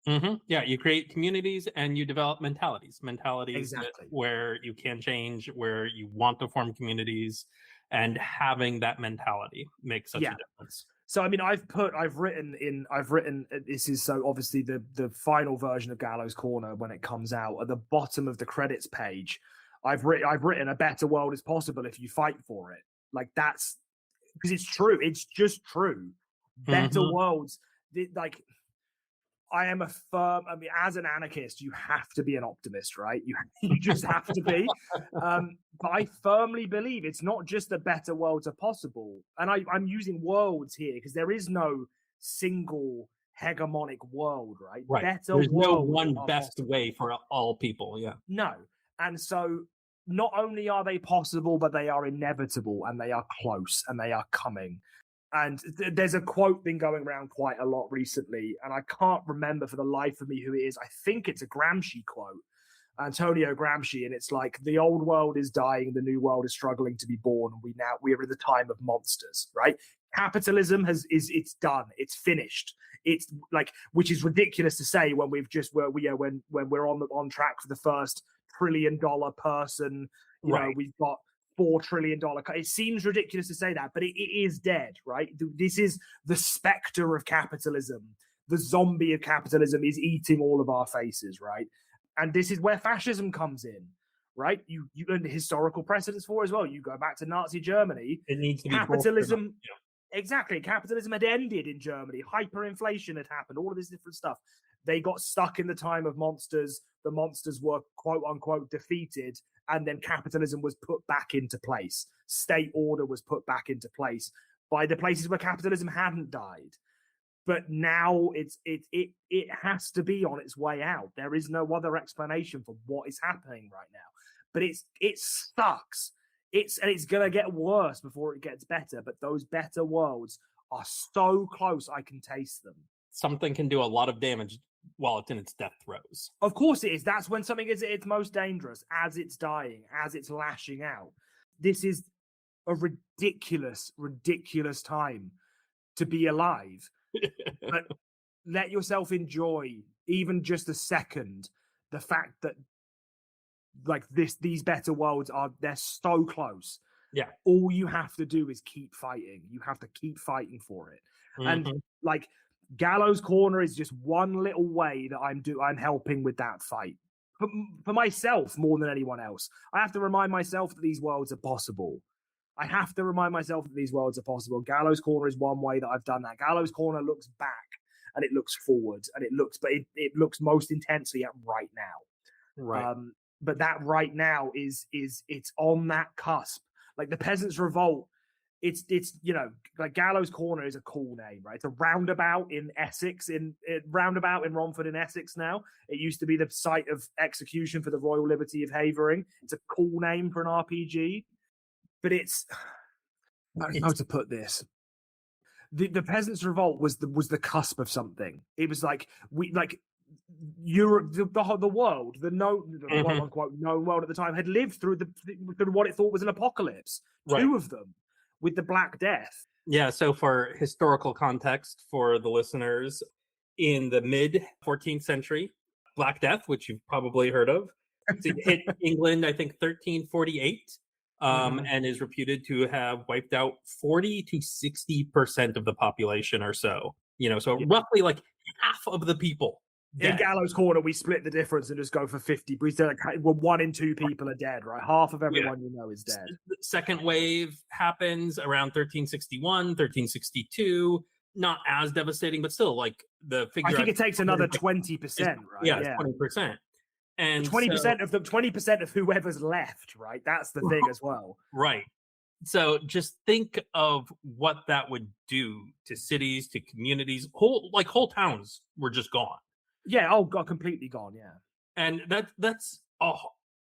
Yeah, you create communities and you develop mentalities Exactly. where you can change, where you want to form communities, and having that mentality makes such a difference. So, I mean, I've written, this is so obviously the final version of Gallows Corner when it comes out. At the bottom of the credits page, I've written a better world is possible if you fight for it. Like, that's because it's true. It's just true. Better worlds, like, I am as an anarchist, you have to be an optimist, right? You just have to be. But I firmly believe it's not just the better worlds are possible. And I'm using worlds here because there is no single hegemonic world, right? There's no one best way for all people, yeah. No. And so not only are they possible, but they are inevitable, and they are close, and they are coming. And there's a quote been going around quite a lot recently, and I can't remember for the life of me who it is. I think it's a Gramsci quote, Antonio Gramsci, and it's like, the old world is dying, the new world is struggling to be born, and we're in the time of monsters, right? Capitalism it's done, it's finished. It's like, which is ridiculous to say when when we're on track for the first $1 trillion person. You know, we've got $4 trillion. It seems ridiculous to say that, but it is dead, right? This is the specter of capitalism. The zombie of capitalism is eating all of our faces, right? And this is where fascism comes in, right? You learn the historical precedents for it as well. You go back to Nazi Germany. It needs to be capitalism. Exactly. Capitalism had ended in Germany. Hyperinflation had happened. All of this different stuff. They got stuck in the time of monsters. The monsters were quote unquote defeated. And then capitalism was put back into place. State order was put back into place by the places where capitalism hadn't died. But now it has to be on its way out. There is no other explanation for what is happening right now. But it sucks. It's gonna get worse before it gets better. But those better worlds are so close, I can taste them. Something can do a lot of damage while it's in its death throes. Of course it is. That's when something is at its most dangerous, as it's dying, as it's lashing out. This is a ridiculous, ridiculous time to be alive. But let yourself enjoy, even just a second, the fact that like these better worlds they're so close. Yeah. All you have to do is keep fighting. You have to keep fighting for it. And like Gallows Corner is just one little way that I'm helping with that fight. For myself more than anyone else. I have to remind myself that these worlds are possible. I have to remind myself that these worlds are possible. Gallows Corner is one way that I've done that. Gallows Corner looks back and it looks forward, and it looks most intensely at right now. Right. But that right now is it's on that cusp. Like the Peasants' Revolt, it's like Gallows Corner is a cool name, right? It's a roundabout in Essex, roundabout in Romford in Essex now. It used to be the site of execution for the Royal Liberty of Havering. It's a cool name for an RPG. But I don't know how to put this. The Peasants' Revolt was the cusp of something. It was like Europe, the world, quote unquote known world at the time had lived through what it thought was an apocalypse. Right. Two of them with the Black Death. Yeah. So for historical context for the listeners, in the mid 14th century, Black Death, which you've probably heard of, it hit England, I think 1348. And is reputed to have wiped out 40 to 60% of the population or so. Roughly like half of the people. In Gallows Corner, we split the difference and just go for 50. We said well, 1 in 2 people are dead, right? Half of everyone you know is dead. The second wave happens around 1361, 1362. Not as devastating, but still, like the figure. I think it takes another 20%, right? Yeah, 20%. And 20% of whoever's left, right? That's the thing as well. Right. So just think of what that would do to cities, to communities. Whole towns were just gone. Yeah, completely gone, yeah. And that's a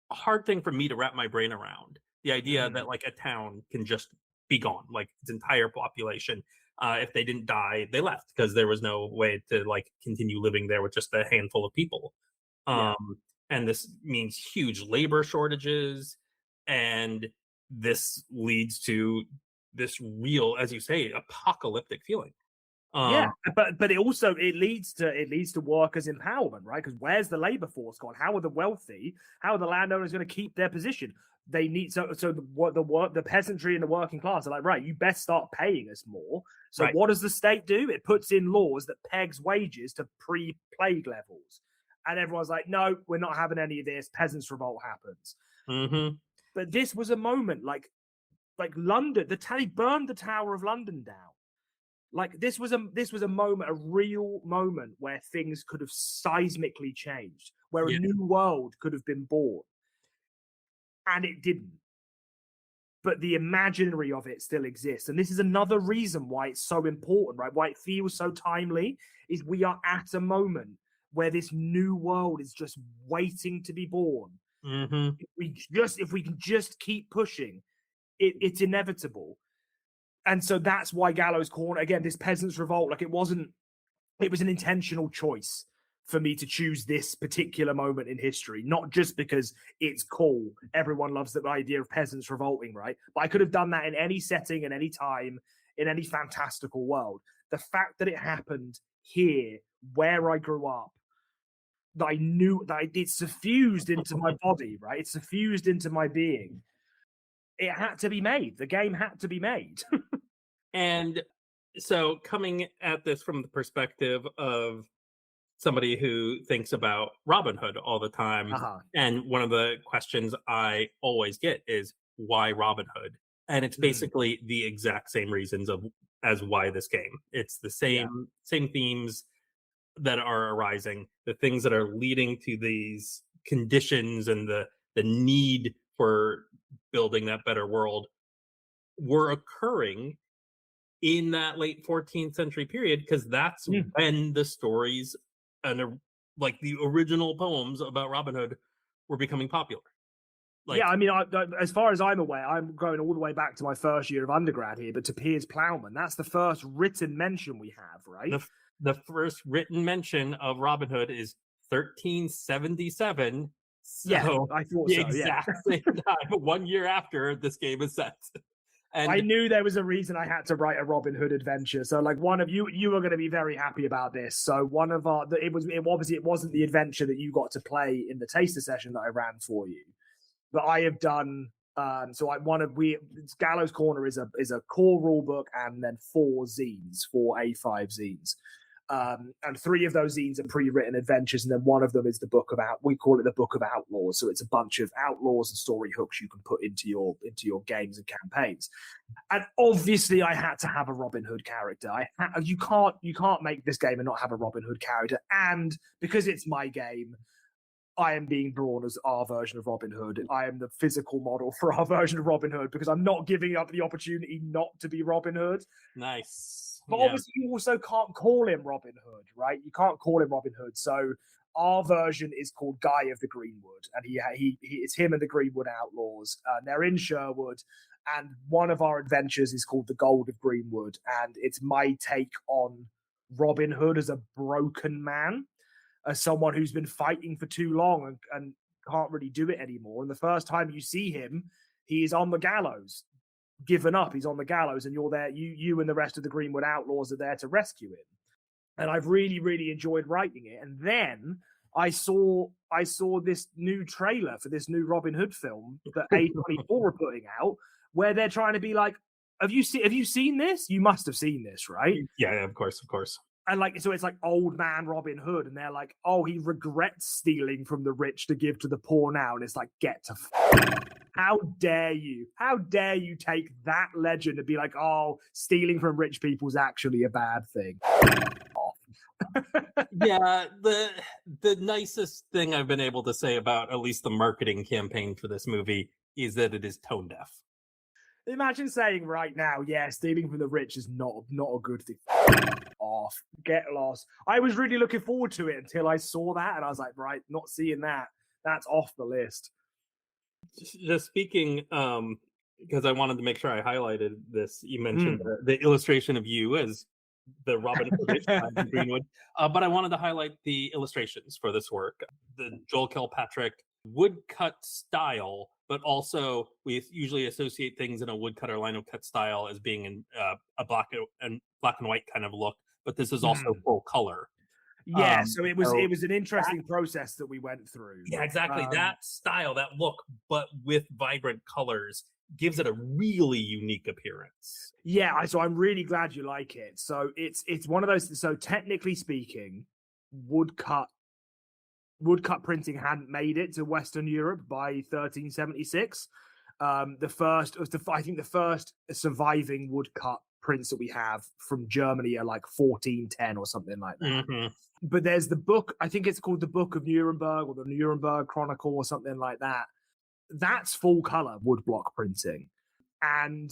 hard thing for me to wrap my brain around. The idea that like a town can just be gone, like its entire population. If they didn't die, they left because there was no way to like continue living there with just a handful of people. And this means huge labor shortages, and this leads to this real, as you say, apocalyptic feeling. But it leads to workers' empowerment, right? Because where's the labor force gone? How are the landowners going to keep their position? They need the peasantry and the working class are like, right, you best start paying us more. So what does the state do? It puts in laws that pegs wages to pre-plague levels. And everyone's like, no, we're not having any of this. Peasants' Revolt happens. But this was a moment like London. They burned the Tower of London down. Like this was a moment, a real moment where things could have seismically changed, where a new world could have been born, and it didn't. But the imaginary of it still exists, and this is another reason why it's so important, right? Why it feels so timely is we are at a moment where this new world is just waiting to be born. If we can just keep pushing, it's inevitable. And so that's why Gallows Corner, again, this Peasants' Revolt, it was an intentional choice for me to choose this particular moment in history, not just because it's cool. Everyone loves the idea of peasants revolting, right? But I could have done that in any setting, in any time, in any fantastical world. The fact that it happened here, where I grew up, that I knew that it's suffused into my body, right? It's suffused into my being. It had to be made. The game had to be made. And so coming at this from the perspective of somebody who thinks about Robin Hood all the time. And one of the questions I always get is, why Robin Hood? And it's basically the exact same reasons as why this game. It's the same themes that are arising, the things that are leading to these conditions and the need for building that better world were occurring in that late 14th century period, because that's when the stories and like the original poems about Robin Hood were becoming popular. Yeah, I mean, as far as I'm aware, I'm going all the way back to my first year of undergrad here, but to Piers Plowman, that's the first written mention we have, right? The first written mention of Robin Hood is 1377. So yeah, I thought so. Exact same time, 1 year after this game is set. And I knew there was a reason I had to write a Robin Hood adventure. So, like, one of you were going to be very happy about this. So, one of our, it wasn't the adventure that you got to play in the taster session that I ran for you, but I have done. Gallows Corner is a core rule book and then 4 A5 zines. And 3 of those zines are pre-written adventures, and then one of them is we call it the Book of Outlaws. So it's a bunch of outlaws and story hooks you can put into your games and campaigns. And obviously, I had to have a Robin Hood character. You can't make this game and not have a Robin Hood character. And because it's my game, I am being drawn as our version of Robin Hood. I am the physical model for our version of Robin Hood because I'm not giving up the opportunity not to be Robin Hood. Nice. But obviously, you also can't call him Robin Hood, right? You can't call him Robin Hood. So our version is called Guy of the Greenwood, and it's him and the Greenwood Outlaws. They're in Sherwood, and one of our adventures is called The Gold of Greenwood, and it's my take on Robin Hood as a broken man, as someone who's been fighting for too long and can't really do it anymore. And the first time you see him, he is on the gallows. Given up, he's on the gallows, and you're there. You and the rest of the Greenwood Outlaws are there to rescue him. And I've really, really enjoyed writing it. And then I saw this new trailer for this new Robin Hood film that A24 are putting out, where they're trying to be like, "Have you seen this? You must have seen this, right?" Yeah, of course. And so it's like old man Robin Hood, and they're like, "Oh, he regrets stealing from the rich to give to the poor now." And it's like, get to. How dare you? How dare you take that legend and be like, oh, stealing from rich people is actually a bad thing? Yeah, the nicest thing I've been able to say about at least the marketing campaign for this movie is that it is tone deaf. Imagine saying right now, yeah, stealing from the rich is not a good thing. Off. Get lost. I was really looking forward to it until I saw that, and I was like, right, not seeing that. That's off the list. Just speaking, because I wanted to make sure I highlighted this. You mentioned the illustration of you as the Robin Hood Greenwood, but I wanted to highlight the illustrations for this work. The Joel Kilpatrick woodcut style, but also we usually associate things in a woodcut or lino cut style as being in a black and white kind of look, but this is also full color. Yeah, so it was an interesting process that we went through. Yeah, exactly. That style, that look, but with vibrant colors, gives it a really unique appearance. Yeah, so I'm really glad you like it. So it's one of those. So technically speaking, woodcut printing hadn't made it to Western Europe by 1376. The first surviving woodcut prints that we have from Germany are like 1410 or something like that. Mm-hmm. But there's the book, I think it's called the Book of Nuremberg or the Nuremberg Chronicle or something like that. That's full color woodblock printing. And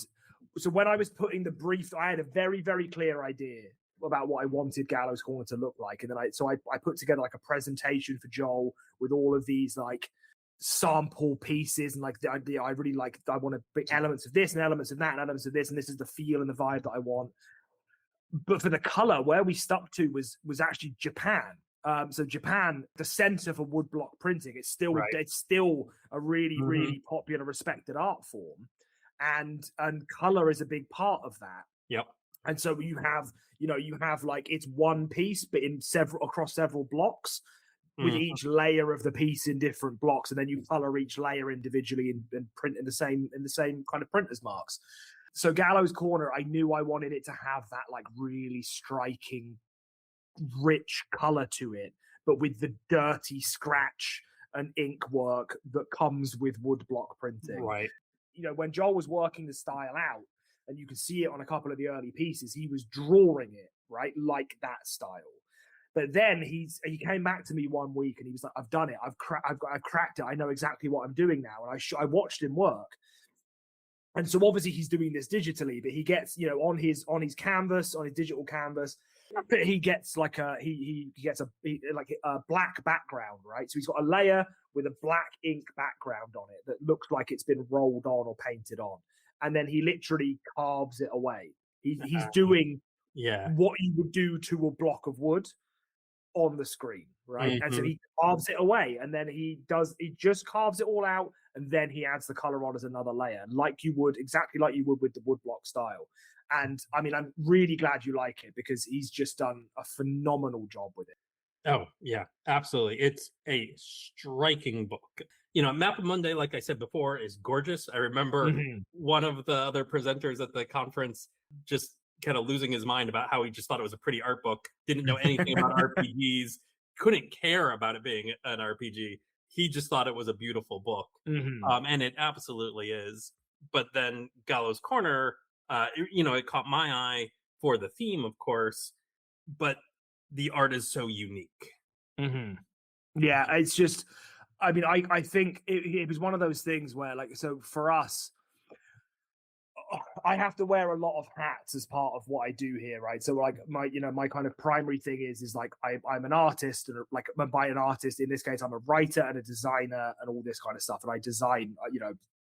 so when I was putting the brief, I had a very, very clear idea about what I wanted Gallows Corner to look like. And then I put together like a presentation for Joel with all of these like sample pieces and like the idea I really like. I want to bring elements of this and elements of that and elements of this, and this is the feel and the vibe that I want. But for the color, where we stuck to was actually Japan. So Japan, the center for woodblock printing, it's still a really really popular, respected art form, and color is a big part of that. Yep. And so you have like it's one piece, but across several blocks, with each layer of the piece in different blocks, and then you color each layer individually and print in the same kind of printer's marks. So Gallows Corner, I knew I wanted it to have that like really striking rich color to it, but with the dirty scratch and ink work that comes with woodblock printing. Right. You know, when Joel was working the style out, and you can see it on a couple of the early pieces, he was drawing it, right, like that style. But then he came back to me one week and he was like, "I've done it. I've cracked it. I know exactly what I'm doing now." And I watched him work. And so obviously he's doing this digitally, but he gets, you know, on his canvas, on his digital canvas, but he gets like he gets a black background, right? So he's got a layer with a black ink background on it that looks like it's been rolled on or painted on. And then he literally carves it away. He's doing what you would do to a block of wood on the screen, right? And so he carves it away, and then he just carves it all out, and then he adds the color on as another layer, exactly like you would with the woodblock style. And I mean, I'm really glad you like it, because he's just done a phenomenal job with it. Oh yeah, absolutely. It's a striking book. You know, Mappa Mundi, like I said before, is gorgeous. I remember one of the other presenters at the conference just kind of losing his mind about how he just thought it was a pretty art book, didn't know anything about RPGs, couldn't care about it being an RPG. He just thought it was a beautiful book. And it absolutely is. But then Gallows Corner, it caught my eye for the theme, of course, but the art is so unique. Yeah, it's just, I mean, I think it was one of those things where, like, so for us, I have to wear a lot of hats as part of what I do here, right? So like my kind of primary thing is like I'm an artist, and like by an artist in this case, I'm a writer and a designer and all this kind of stuff. And I design,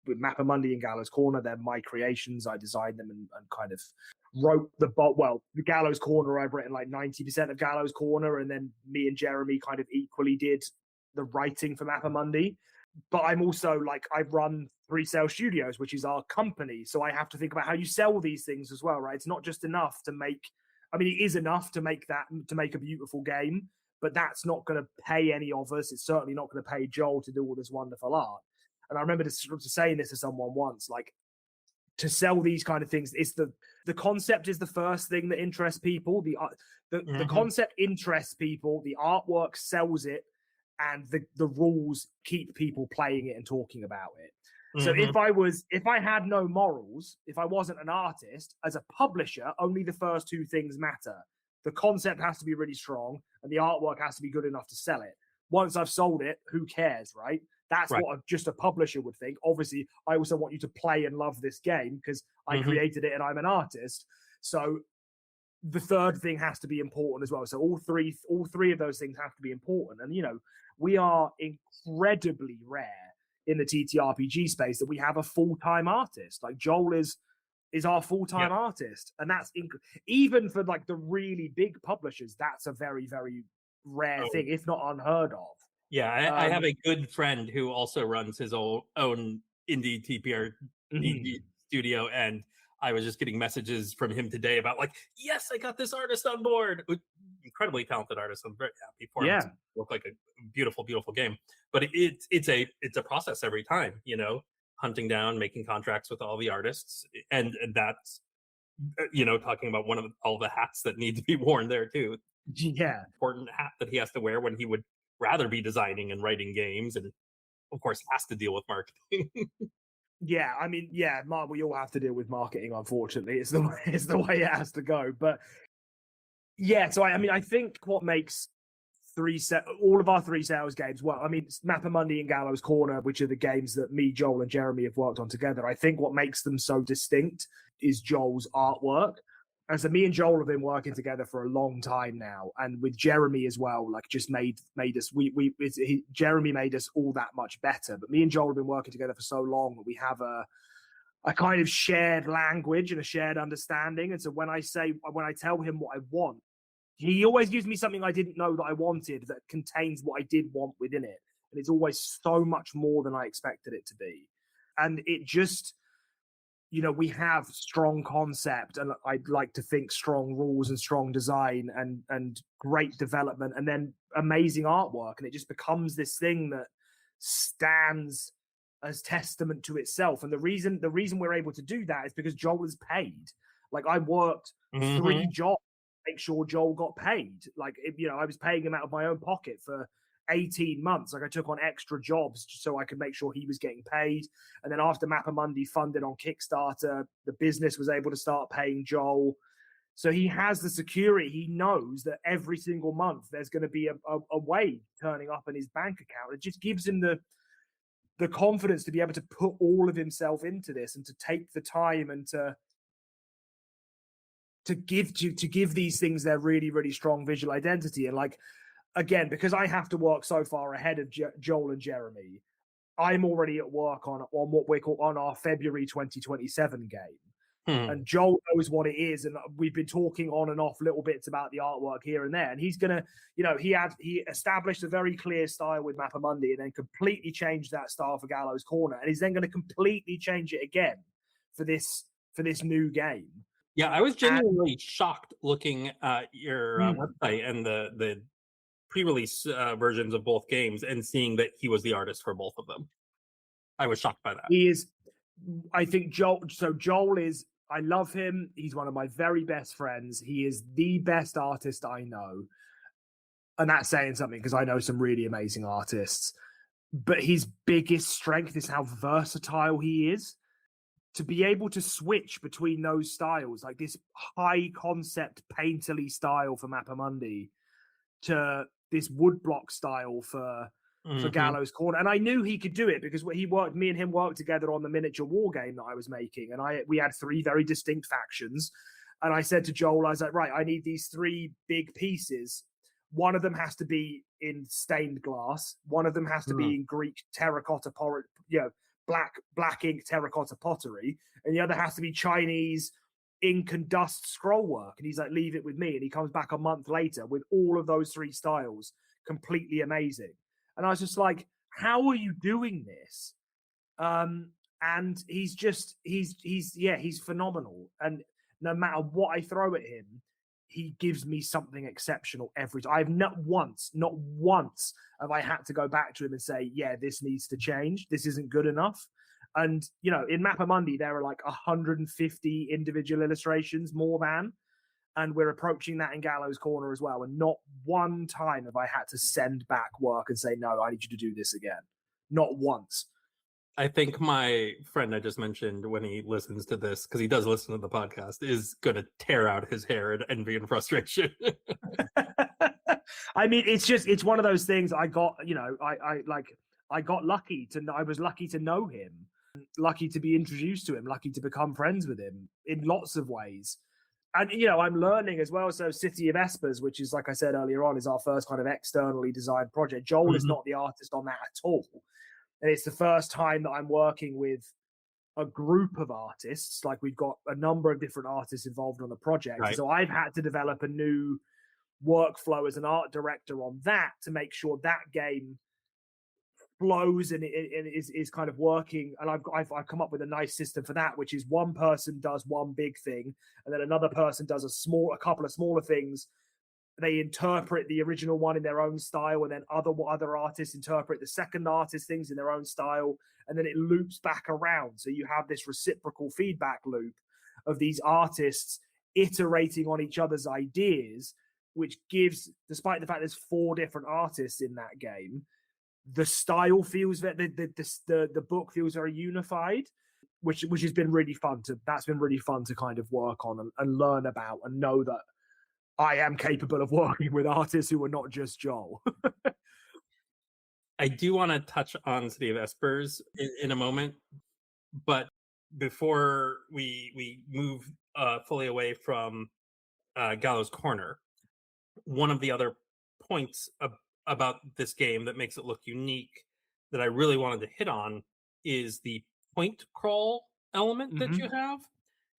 with Mappa Mundi and Gallows Corner, they're my creations. I designed them and kind of wrote the Gallows Corner. I've written like 90% of Gallows Corner, and then me and Jeremy kind of equally did the writing for Mappa Mundi. But I'm also I run 3 Sale Studios, which is our company. So I have to think about how you sell these things as well, right? It's not just enough to make, I mean, it is enough to make a beautiful game, but that's not going to pay any of us. It's certainly not going to pay Joel to do all this wonderful art. And I remember saying this to someone once, like, to sell these kind of things, it's the concept is the first thing that interests people. The concept interests people, the artwork sells it, and the rules keep people playing it and talking about it. So if I had no morals, if I wasn't an artist, as a publisher, only the first 2 things matter. The concept has to be really strong, and the artwork has to be good enough to sell it. Once I've sold it, who cares, right? That's right. What just a publisher would think. Obviously, I also want you to play and love this game because I created it and I'm an artist. So the third thing has to be important as well. So all three of those things have to be important. And we are incredibly rare in the TTRPG space that we have a full-time artist. Like Joel is our full-time artist, and that's even for like the really big publishers, that's a very, very rare thing, if not unheard of. Yeah, I have a good friend who also runs his own indie TTRPG studio, and I was just getting messages from him today about like, yes, I got this artist on board. Incredibly talented artist. I'm very happy for him. Yeah, look like a beautiful, beautiful game. But it's a process every time, hunting down, making contracts with all the artists, and that's talking about one of all the hats that need to be worn there too. Yeah, important hat that he has to wear when he would rather be designing and writing games, and of course has to deal with marketing. Yeah, I mean, we all have to deal with marketing, unfortunately. It's the way it has to go. But yeah, so I think what makes all of our 3 Sales games, well, I mean, Mappa Mundi and Gallows Corner, which are the games that me, Joel, and Jeremy have worked on together, I think what makes them so distinct is Joel's artwork. And so me and Joel have been working together for a long time now, and with Jeremy as well, like just made us. Jeremy made us all that much better. But me and Joel have been working together for so long that we have a kind of shared language and a shared understanding. And so when I tell him what I want, he always gives me something I didn't know that I wanted that contains what I did want within it, and it's always so much more than I expected it to be. And it just, we have strong concept, and I'd like to think strong rules and strong design and great development, and then amazing artwork. And it just becomes this thing that stands as testament to itself. And the reason we're able to do that is because Joel is paid. Like, I worked 3 jobs make sure Joel got paid. Like, I was paying him out of my own pocket for 18 months. Like, I took on extra jobs so I could make sure he was getting paid. And then after Mappa Mundi funded on Kickstarter, the business was able to start paying Joel. So he has the security. He knows that every single month there's going to be a wage turning up in his bank account. It just gives him the confidence to be able to put all of himself into this and to take the time and to give these things their really, really strong visual identity. And like, again, because I have to work so far ahead of Joel and Jeremy, I'm already at work on what we call on our February 2027 game. And Joel knows what it is, and we've been talking on and off little bits about the artwork here and there. And he's gonna, he established a very clear style with Mappa Mundi, and then completely changed that style for Gallows Corner, and he's then going to completely change it again for this new game. Yeah, I was genuinely shocked looking at your website and the pre-release versions of both games, and seeing that he was the artist for both of them. I was shocked by that. He is, I think Joel is. I love him. He's one of my very best friends. He is the best artist I know. And that's saying something, because I know some really amazing artists. But his biggest strength is how versatile he is. To be able to switch between those styles, like this high concept painterly style for Mappa Mundi to this woodblock style for Gallows Corner. And I knew he could do it because me and him worked together on the miniature war game that I was making. And we had 3 very distinct factions. And I said to Joel, I was like, right, I need these 3 big pieces. One of them has to be in stained glass. One of them has to be in Greek terracotta, black ink terracotta pottery. And the other has to be Chinese ink and dust scroll work. And he's like, leave it with me. And he comes back a month later with all of those 3 styles, completely amazing. And I was just like, how are you doing this? And he's phenomenal. And no matter what I throw at him, he gives me something exceptional every time. I've not once have I had to go back to him and say, yeah, this needs to change. This isn't good enough. And, in Mappa Mundi, there are like 150 individual illustrations, more than. And we're approaching that in Gallows Corner as well. And not one time have I had to send back work and say, no, I need you to do this again. Not once. I think my friend I just mentioned, when he listens to this, because he does listen to the podcast, is going to tear out his hair in envy and frustration. I mean, it's one of those things. I got, I was lucky to know him, lucky to be introduced to him, lucky to become friends with him in lots of ways. And, I'm learning as well. So City of Espers, which is, like I said earlier on, is our first kind of externally designed project. Joel is not the artist on that at all. And it's the first time that I'm working with a group of artists. Like, we've got a number of different artists involved on the project. Right. So I've had to develop a new workflow as an art director on that to make sure that game flows and is kind of working. And I've come up with a nice system for that, which is one person does one big thing, and then another person does a couple of smaller things. They interpret the original one in their own style, and then other artists interpret the second artist things in their own style, and then it loops back around. So you have this reciprocal feedback loop of these artists iterating on each other's ideas, which gives, despite the fact there's 4 different artists in that game, the style feels the book feels very unified, which has been really fun to kind of work on and learn about, and know that I am capable of working with artists who are not just Joel. I do want to touch on City of Espers in a moment, but before we move fully away from Gallows Corner, one of the other points about this game that makes it look unique that I really wanted to hit on is the point crawl element that you have.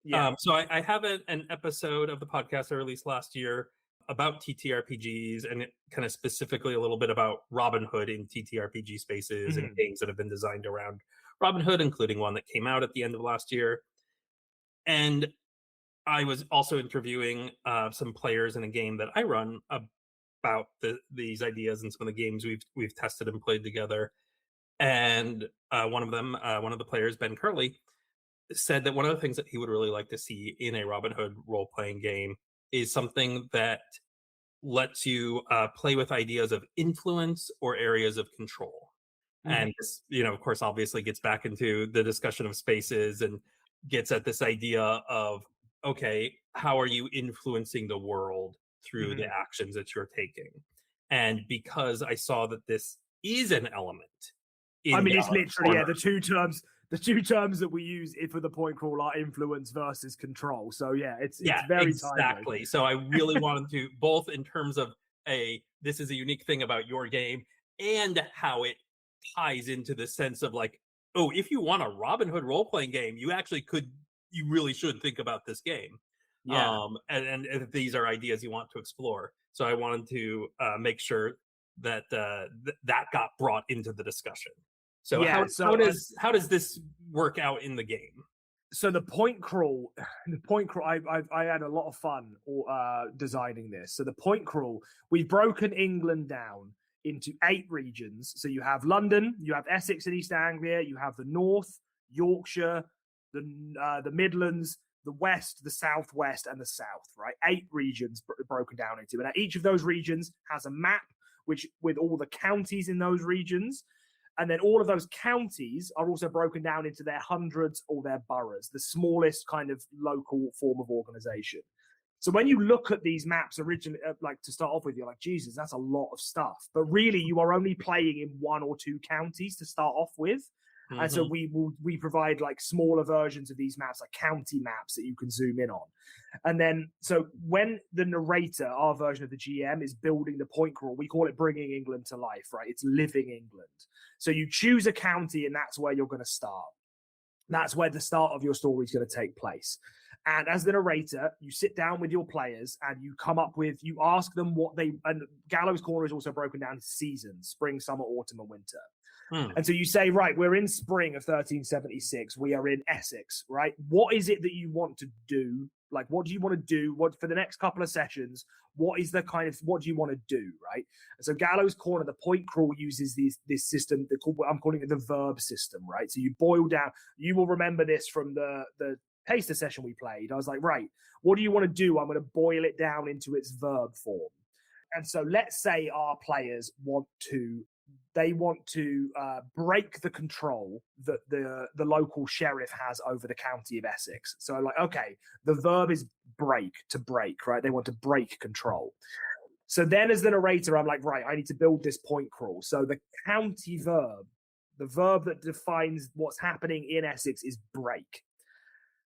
Yeah. So I have an episode of the podcast I released last year about ttrpgs, and it kind of specifically a little bit about Robin Hood in ttrpg spaces and games that have been designed around Robin Hood, including one that came out at the end of last year. And I was also interviewing some players in a game that I run about these ideas and some of the games we've tested and played together. And one of the players, Ben Curley, said that one of the things that he would really like to see in a Robin Hood role-playing game is something that lets you play with ideas of influence or areas of control. And this, of course, obviously gets back into the discussion of spaces and gets at this idea of, okay, how are you influencing the world through the actions that you're taking? And because I saw that this is an element I mean, it's Gallows literally Corner, the two terms that we use for the point crawl are influence versus control. So it's very exactly. timely. So I really wanted to, both in terms of this is a unique thing about your game, and how it ties into the sense of like, oh, if you want a Robin Hood role-playing game, you really should think about this game. And if these are ideas you want to explore. So I wanted to make sure that that got brought into the discussion. So how does this work out in the game? So the point crawl, I had a lot of fun designing this. So the point crawl, we've broken England down into 8 regions. So you have London, you have Essex and East Anglia, you have the North, Yorkshire, the Midlands, the West, the Southwest, and the South, right? 8 regions broken down into. And each of those regions has a map with all the counties in those regions. And then all of those counties are also broken down into their hundreds or their boroughs, the smallest kind of local form of organization. So when you look at these maps originally, like to start off with, you're like, Jesus, that's a lot of stuff. But really, you are only playing in 1 or 2 counties to start off with. And so we provide like smaller versions of these maps, like county maps that you can zoom in on. And then, so when the narrator, our version of the GM, is building the point crawl, we call it bringing England to life, right? It's living England. So you choose a county and that's where you're going to start. That's where the start of your story is going to take place. And as the narrator, you sit down with your players and you ask them and Gallows Corner is also broken down into seasons: spring, summer, autumn, and winter. And so you say, right, we're in spring of 1376. We are in Essex, right? What is it that you want to do? Like, what do you want to do? What for the next couple of sessions? What do you want to do, right? And so Gallows Corner, the point crawl uses this system. I'm calling it the verb system, right? So you boil down. You will remember this from the taster session we played. I was like, right, what do you want to do? I'm going to boil it down into its verb form. And so let's say our players want to break the control that the local sheriff has over the county of Essex. So like, okay, the verb is break, to break, right? They want to break control. So then as the narrator, I'm like, right, I need to build this point crawl. So the county verb, the verb that defines what's happening in Essex, is break.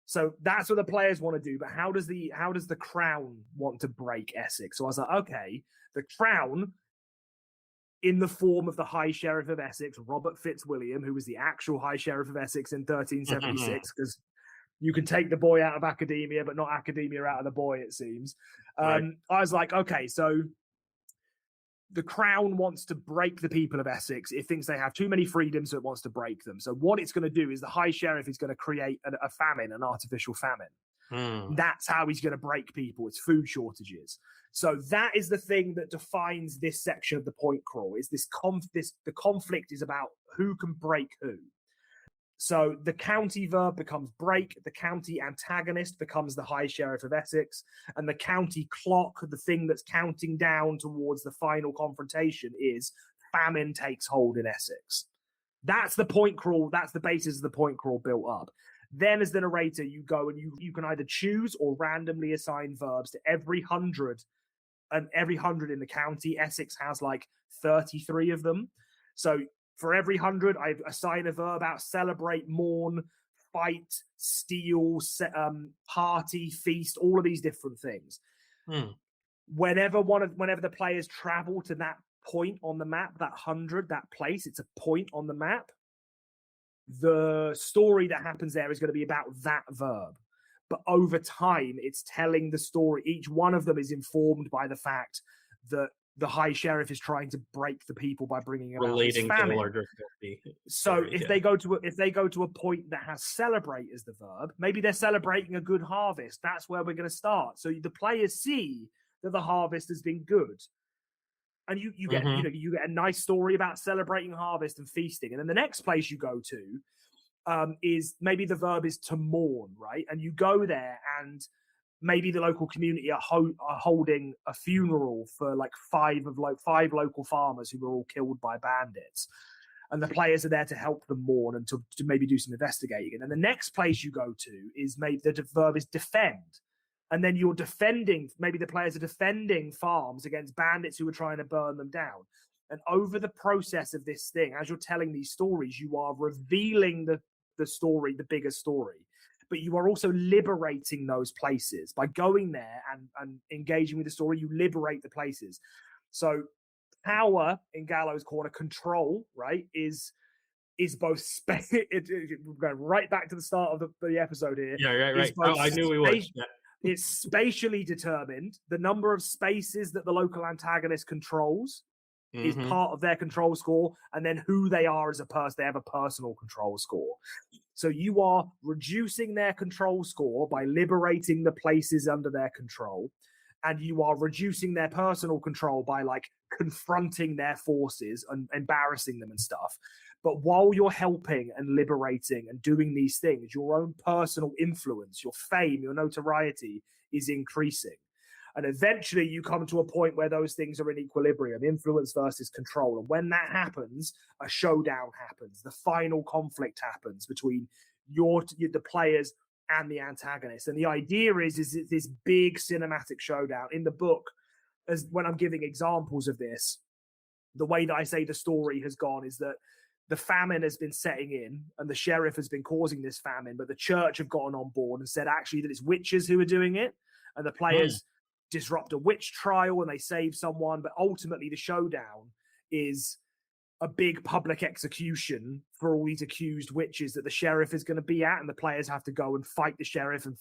So that's what the players want to do. But how does the crown want to break Essex? So I was like, okay, the crown, in the form of the High Sheriff of Essex, Robert Fitzwilliam, who was the actual High Sheriff of Essex in 1376, because you can take the boy out of academia, but not academia out of the boy, it seems. Right. I was like, okay, so the crown wants to break the people of Essex. It thinks they have too many freedoms, so it wants to break them. So what it's going to do is the High Sheriff is going to create a famine, an artificial famine. That's how he's going to break people. It's food shortages. So that is the thing that defines this section of the point crawl. Is the conflict is about who can break who. So the county verb becomes break, the county antagonist becomes the High Sheriff of Essex, and the county clock, the thing that's counting down towards the final confrontation, is famine takes hold in Essex. That's the point crawl. That's the basis of the point crawl built up. Then as the narrator, you go and you can either choose or randomly assign verbs to every 100 in the county. Essex has like 33 of them. So for every 100, I assign a verb out: celebrate, mourn, fight, steal, party, feast, all of these different things. Whenever the players travel to that point on the map, that 100, that place, it's a point on the map. The story that happens there is going to be about that verb. But over time, it's telling the story. Each one of them is informed by the fact that the High Sheriff is trying to break the people by bringing about relating this famine. To the larger story. So if they go to a point that has celebrate as the verb, maybe they're celebrating a good harvest. That's where we're going to start. So the players see that the harvest has been good. And you get you get a nice story about celebrating harvest and feasting. And then the next place you go to is maybe the verb is to mourn, right? And you go there and maybe the local community are holding a funeral for like five local farmers who were all killed by bandits. And the players are there to help them mourn and to maybe do some investigating. And then the next place you go to is maybe the verb is defend. And then you're defending, maybe the players are defending farms against bandits who are trying to burn them down. And over the process of this thing, as you're telling these stories, you are revealing the story, the bigger story. But you are also liberating those places. By going there and engaging with the story, you liberate the places. So power in Gallows Corner, control, right, is both we're going right back to the start of the episode here. Yeah, right. Oh, I knew we would. Yeah. It's spatially determined. The number of spaces that the local antagonist controls is part of their control score, and then who they are as a person, they have a personal control score. So you are reducing their control score by liberating the places under their control, and you are reducing their personal control by like confronting their forces and embarrassing them and stuff. But while you're helping and liberating and doing these things, your own personal influence, your fame, your notoriety is increasing. And eventually you come to a point where those things are in equilibrium, influence versus control. And when that happens, a showdown happens. The final conflict happens between the players and the antagonist. And the idea is this big cinematic showdown. In the book, as when I'm giving examples of this, the way that I say the story has gone is that the famine has been setting in and the sheriff has been causing this famine, but the church have gotten on board and said actually that it's witches who are doing it. And the players disrupt a witch trial and they save someone, but ultimately the showdown is a big public execution for all these accused witches that the sheriff is going to be at, and the players have to go and fight the sheriff and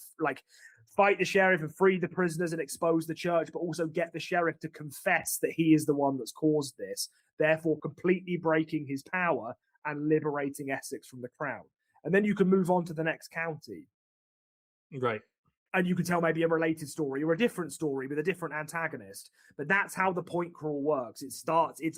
free the prisoners and expose the church, but also get the sheriff to confess that he is the one that's caused this, therefore completely breaking his power and liberating Essex from the crown. And then you can move on to the next county. Right. And you can tell maybe a related story or a different story with a different antagonist. But that's how the point crawl works. It's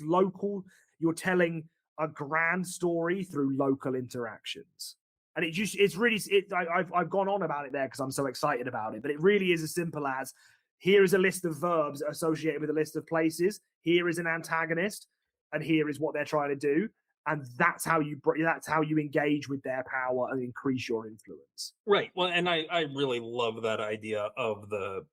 local. You're telling a grand story through local interactions. And I've gone on about it there because I'm so excited about it. But it really is as simple as, here is a list of verbs associated with a list of places. Here is an antagonist, and here is what they're trying to do. And that's how you engage with their power and increase your influence. Right. Well, and I really love that idea of the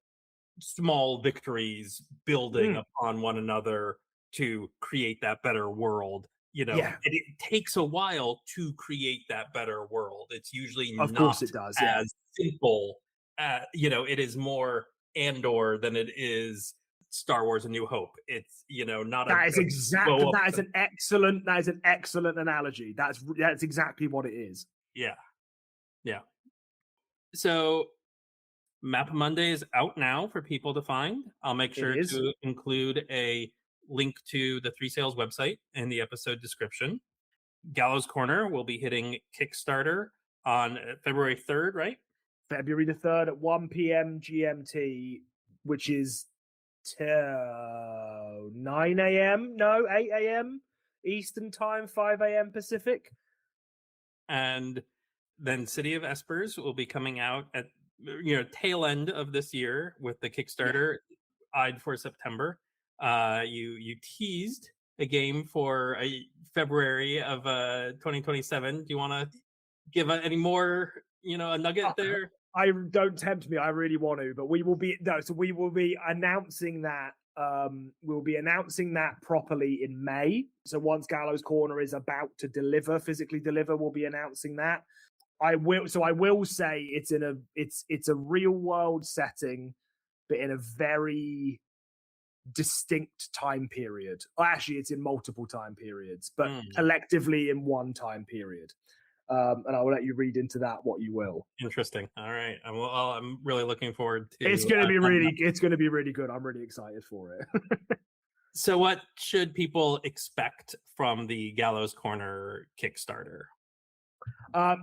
small victories building upon one another to create that better world. You know, it takes a while to create that better world. It's usually of course it does, as simple. It is more Andor than it is Star Wars: A New Hope. It's not. That is an excellent analogy. That's exactly what it is. Yeah. So, Mappa Mundi is out now for people to find. I'll make sure to include a link to the Three Sales website in the episode description. Gallows Corner will be hitting Kickstarter on February 3rd, right? February the 3rd at 1 p.m. GMT, which is 9 a.m. No, 8 a.m. Eastern time, 5 a.m. Pacific. And then City of Espers will be coming out at tail end of this year with the Kickstarter eyed for September. You teased a game for February of 2027. Do you want to give any more, a nugget there? Don't tempt me. I really want to, but we will be announcing that. We'll be announcing that properly in May. So once Gallows Corner is about to physically deliver, we'll be announcing that. I will say it's a real world setting, but in a very distinct time period. Actually, it's in multiple time periods, but collectively in one time period. And I will let you read into that what you will. Interesting. All right. I'm really looking forward to. It's going to be really good. I'm really excited for it. So, what should people expect from the Gallows Corner Kickstarter?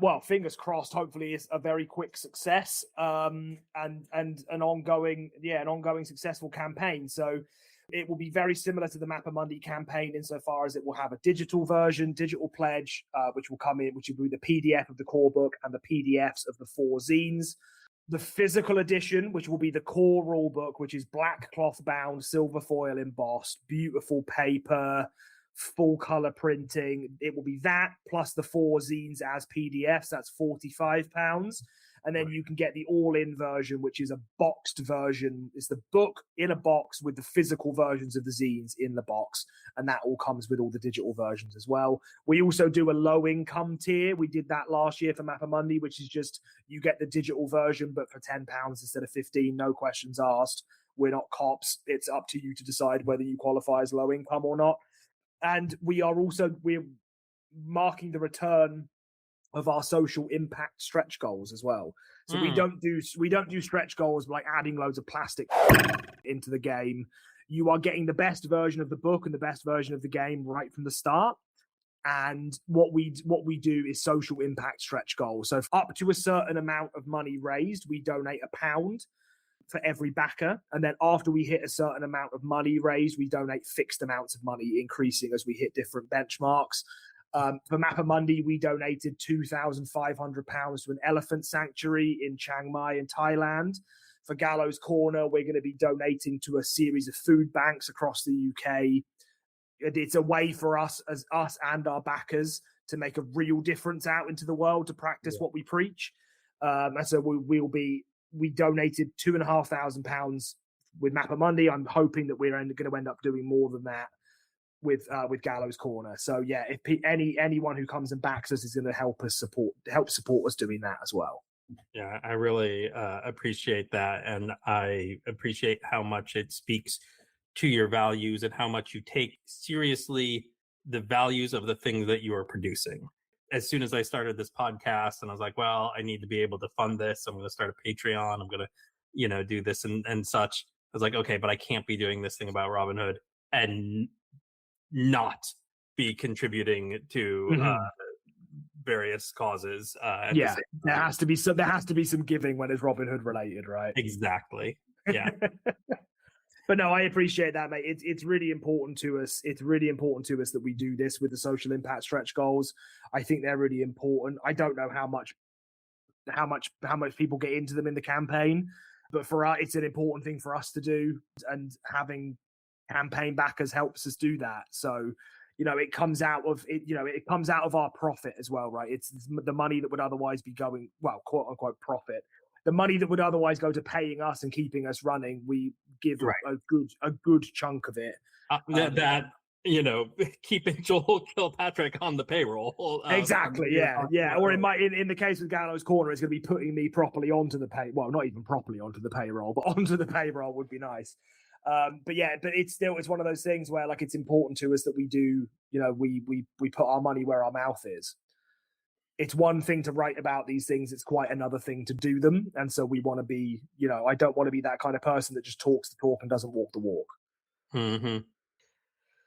Well, fingers crossed. Hopefully, it's a very quick success, and an ongoing successful campaign. So it will be very similar to the Mappa Mundi campaign insofar as it will have a digital version, digital pledge, which will come in, which will be the PDF of the core book and the PDFs of the 4 zines. the physical edition, which will be the core rule book, which is black cloth bound, silver foil embossed, beautiful paper, full color printing. It will be that plus the 4 zines as PDFs. That's £45. And then you can get the all-in version, which is a boxed version. It's the book in a box with the physical versions of the zines in the box. And that all comes with all the digital versions as well. We also do a low-income tier. We did that last year for Mappa Mundi, which is just you get the digital version, but for £10 instead of 15, no questions asked. We're not cops. It's up to you to decide whether you qualify as low-income or not. And we're marking the return of our social impact stretch goals as well. So we don't do stretch goals like adding loads of plastic into the game. You are getting the best version of the book and the best version of the game right from the start. And what we do is social impact stretch goals. So up to a certain amount of money raised, we donate £1 for every backer. And then after we hit a certain amount of money raised, we donate fixed amounts of money, increasing as we hit different benchmarks. For Mappa Mundi, we donated £2,500 to an elephant sanctuary in Chiang Mai in Thailand. For Gallows Corner, we're going to be donating to a series of food banks across the UK. It's a way for us and our backers to make a real difference out into the world, to practice what we preach. And so we donated £2,500 with Mappa Mundi. I'm hoping that we're going to end up doing more than that with Gallows Corner. So yeah, if anyone who comes and backs us is going to help support us doing that as well. Yeah, I really appreciate that, and I appreciate how much it speaks to your values and how much you take seriously the values of the things that you are producing. As soon as I started this podcast, and I was like, well, I need to be able to fund this. I'm going to start a Patreon. I'm going to, do this and such. I was like, okay, but I can't be doing this thing about Robin Hood and not be contributing to various causes. There has to be some giving when it's Robin Hood related, right? Exactly. Yeah. But no, I appreciate that, mate. It's really important to us. It's really important to us that we do this with the social impact stretch goals. I think they're really important. I don't know how much people get into them in the campaign, but for us, it's an important thing for us to do, and having campaign backers helps us do that. So, it comes out of it. It comes out of our profit as well, right? It's the money that would otherwise be going, well, quote unquote profit. The money that would otherwise go to paying us and keeping us running, we give a good chunk of it. Keeping Joel Kilpatrick on the payroll. Exactly. Yeah. Or in the case of Gallows Corner, it's going to be putting me properly onto the pay. Well, not even properly onto the payroll, but onto the payroll would be nice. But it's one of those things where it's important to us that we do, we put our money where our mouth is. It's one thing to write about these things. It's quite another thing to do them. And so we want to be, I don't want to be that kind of person that just talks the talk and doesn't walk the walk. Mm-hmm.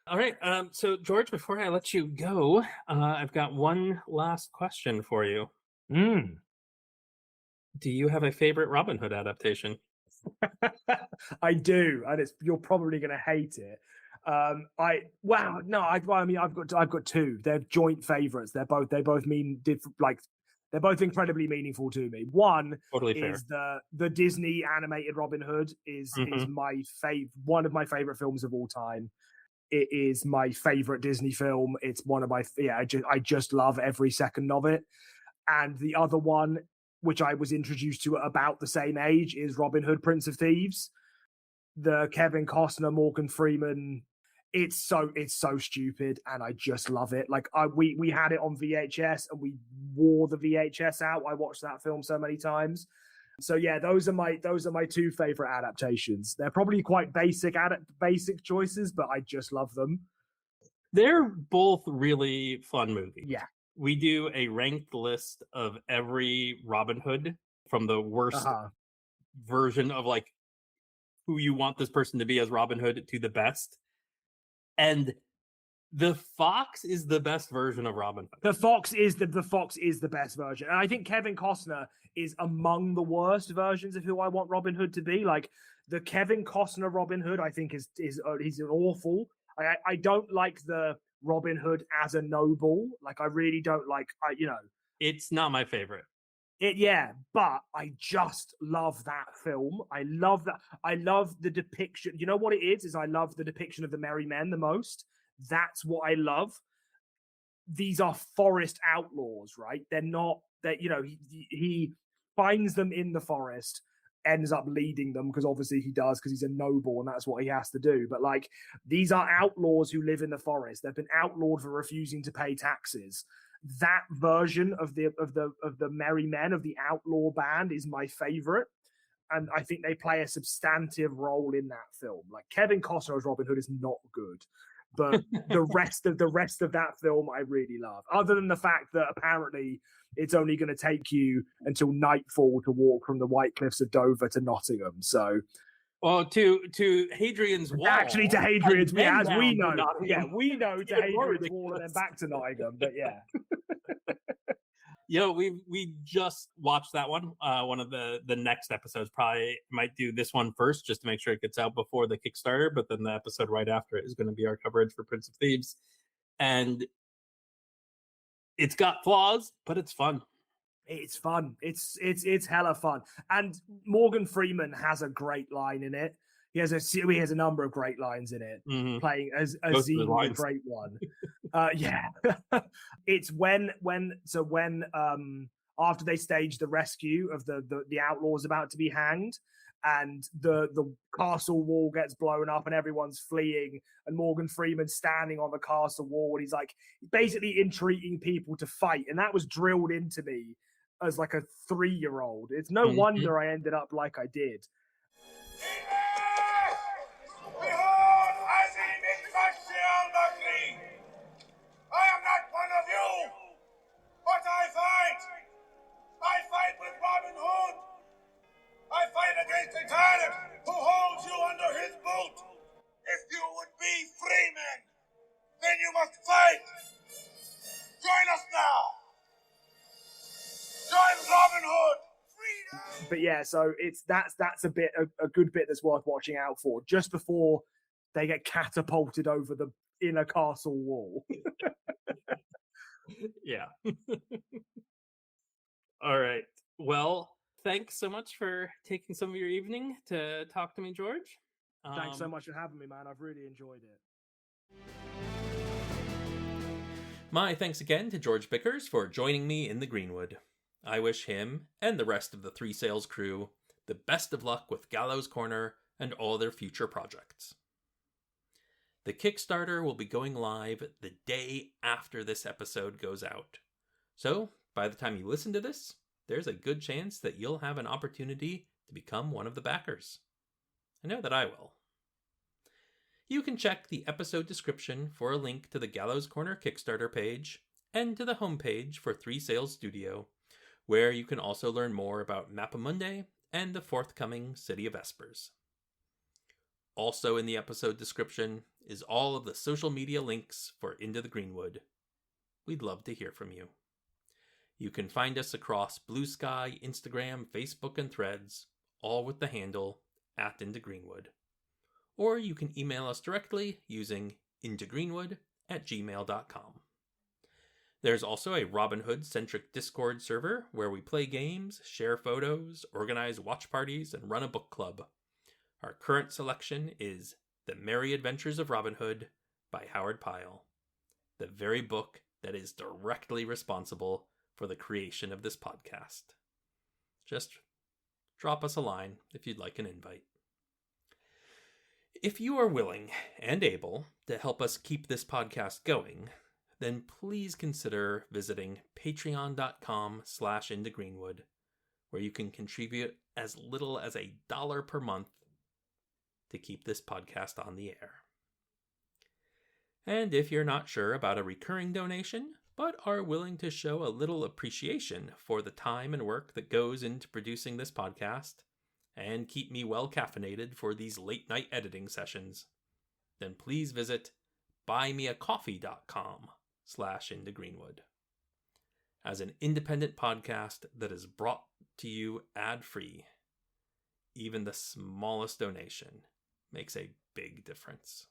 All right. So George, before I let you go, I've got one last question for you. Do you have a favorite Robin Hood adaptation? I do, and you're probably going to hate it. I've got two. They're joint favorites. They both mean they're both incredibly meaningful to me. One totally is the Disney animated Robin Hood is my one of my favorite films of all time. It is my favorite Disney film. It's one of my I just love every second of it. And the other one, which I was introduced to at about the same age, is Robin Hood, Prince of Thieves. The Kevin Costner, Morgan Freeman. It's so stupid, and I just love it. We had it on VHS, and we wore the VHS out. I watched that film so many times. So yeah, those are my two favorite adaptations. They're probably quite basic choices, but I just love them. They're both really fun movies. Yeah. We do a ranked list of every Robin Hood, from the worst version of who you want this person to be as Robin Hood to the best. And the Fox is the best version of Robin Hood. The Fox is the best version. And I think Kevin Costner is among the worst versions of who I want Robin Hood to be. The Kevin Costner Robin Hood, I think he's an awful. I don't like the Robin Hood as a noble. I really don't like. It's not my favorite. But I just love that film. I love that. I love the depiction. You know what it is I love the depiction of the Merry Men the most. That's what I love. These are forest outlaws, right? They're not that, he finds them in the forest, ends up leading them because obviously he does, because he's a noble and that's what he has to do. But like, these are outlaws who live in the forest. They've been outlawed for refusing to pay taxes. That version of the Merry Men, of the outlaw band, is my favorite, and I think they play a substantive role in that film. Like, Kevin Costner as Robin Hood is not good, but the rest of that film I really love. Other than the fact that apparently it's only going to take you until nightfall to walk from the White Cliffs of Dover to Nottingham. So, well, to Hadrian's Wall. Actually, to Hadrian's, as we know. Yeah, we know to Hadrian's Wall and then back to Nottingham. But yeah. We just watched that one. One of the next episodes, probably might do this one first just to make sure it gets out before the Kickstarter, but then the episode right after it is going to be our coverage for Prince of Thieves. And it's got flaws, but it's fun. It's fun. It's hella fun. And Morgan Freeman has a great line in it. He has a number of great lines in it, playing as Azim, a great one. It's when after they stage the rescue of the outlaws about to be hanged, and the castle wall gets blown up and everyone's fleeing, and Morgan Freeman's standing on the castle wall, and he's like basically entreating people to fight, and that was drilled into me as like a 3-year-old. It's no wonder I ended up like I did. I am not one of you, but I fight. I fight with Robin Hood. I fight against the tyrant who holds you under his boot. If you would be free men, then you must fight. Join us now. Join Robin Hood. Freedom. But yeah, so that's a good bit that's worth watching out for just before they get catapulted over the inner castle wall. Yeah. All right. Well, thanks so much for taking some of your evening to talk to me, George. Thanks so much for having me, man. I've really enjoyed it. My thanks again to George Bickers for joining me in the Greenwood. I wish him and the rest of the Three Sails crew the best of luck with Gallows Corner and all their future projects. The Kickstarter will be going live the day after this episode goes out. So, by the time you listen to this, there's a good chance that you'll have an opportunity to become one of the backers. I know that I will. You can check the episode description for a link to the Gallows Corner Kickstarter page and to the homepage for Three Sails Studio, where you can also learn more about Mappa Mundi and the forthcoming City of Vespers. Also in the episode description is all of the social media links for Into the Greenwood. We'd love to hear from you. You can find us across Blue Sky, Instagram, Facebook, and Threads, all with the handle @IntoGreenwood. Or you can email us directly using intogreenwood@gmail.com. There's also a Robin Hood-centric Discord server where we play games, share photos, organize watch parties, and run a book club. Our current selection is The Merry Adventures of Robin Hood by Howard Pyle, the very book that is directly responsible for the creation of this podcast. Just drop us a line if you'd like an invite. If you are willing and able to help us keep this podcast going, then please consider visiting patreon.com/IntoGreenwood, where you can contribute as little as $1 per month to keep this podcast on the air. And if you're not sure about a recurring donation, but are willing to show a little appreciation for the time and work that goes into producing this podcast, and keep me well caffeinated for these late night editing sessions, then please visit buymeacoffee.com/IntoGreenwood. As an independent podcast that is brought to you ad-free, even the smallest donation makes a big difference.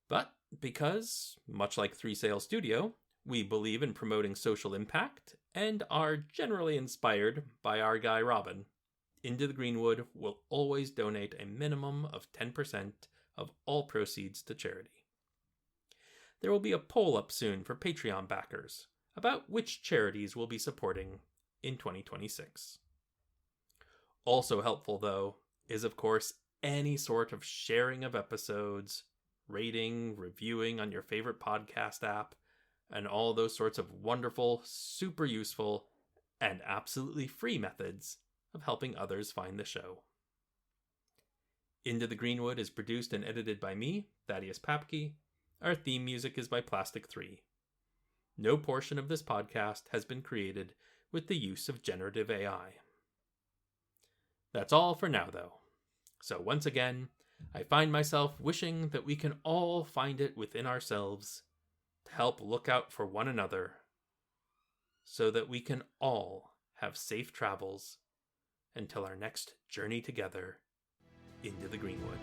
But because, much like Three Sails Studio, We believe in promoting social impact and are generally inspired by our guy Robin. Into the Greenwood will always donate a minimum of 10% of all proceeds to charity. There will be a poll up soon for Patreon backers about which charities we'll be supporting in 2026. Also helpful, though, is of course any sort of sharing of episodes, rating, reviewing on your favorite podcast app, and all those sorts of wonderful, super useful, and absolutely free methods of helping others find the show. Into the Greenwood is produced and edited by me, Thaddeus Papke. Our theme music is by Plastic 3. No portion of this podcast has been created with the use of generative AI. That's all for now, though. So once again, I find myself wishing that we can all find it within ourselves to help look out for one another, so that we can all have safe travels until our next journey together into the Greenwood.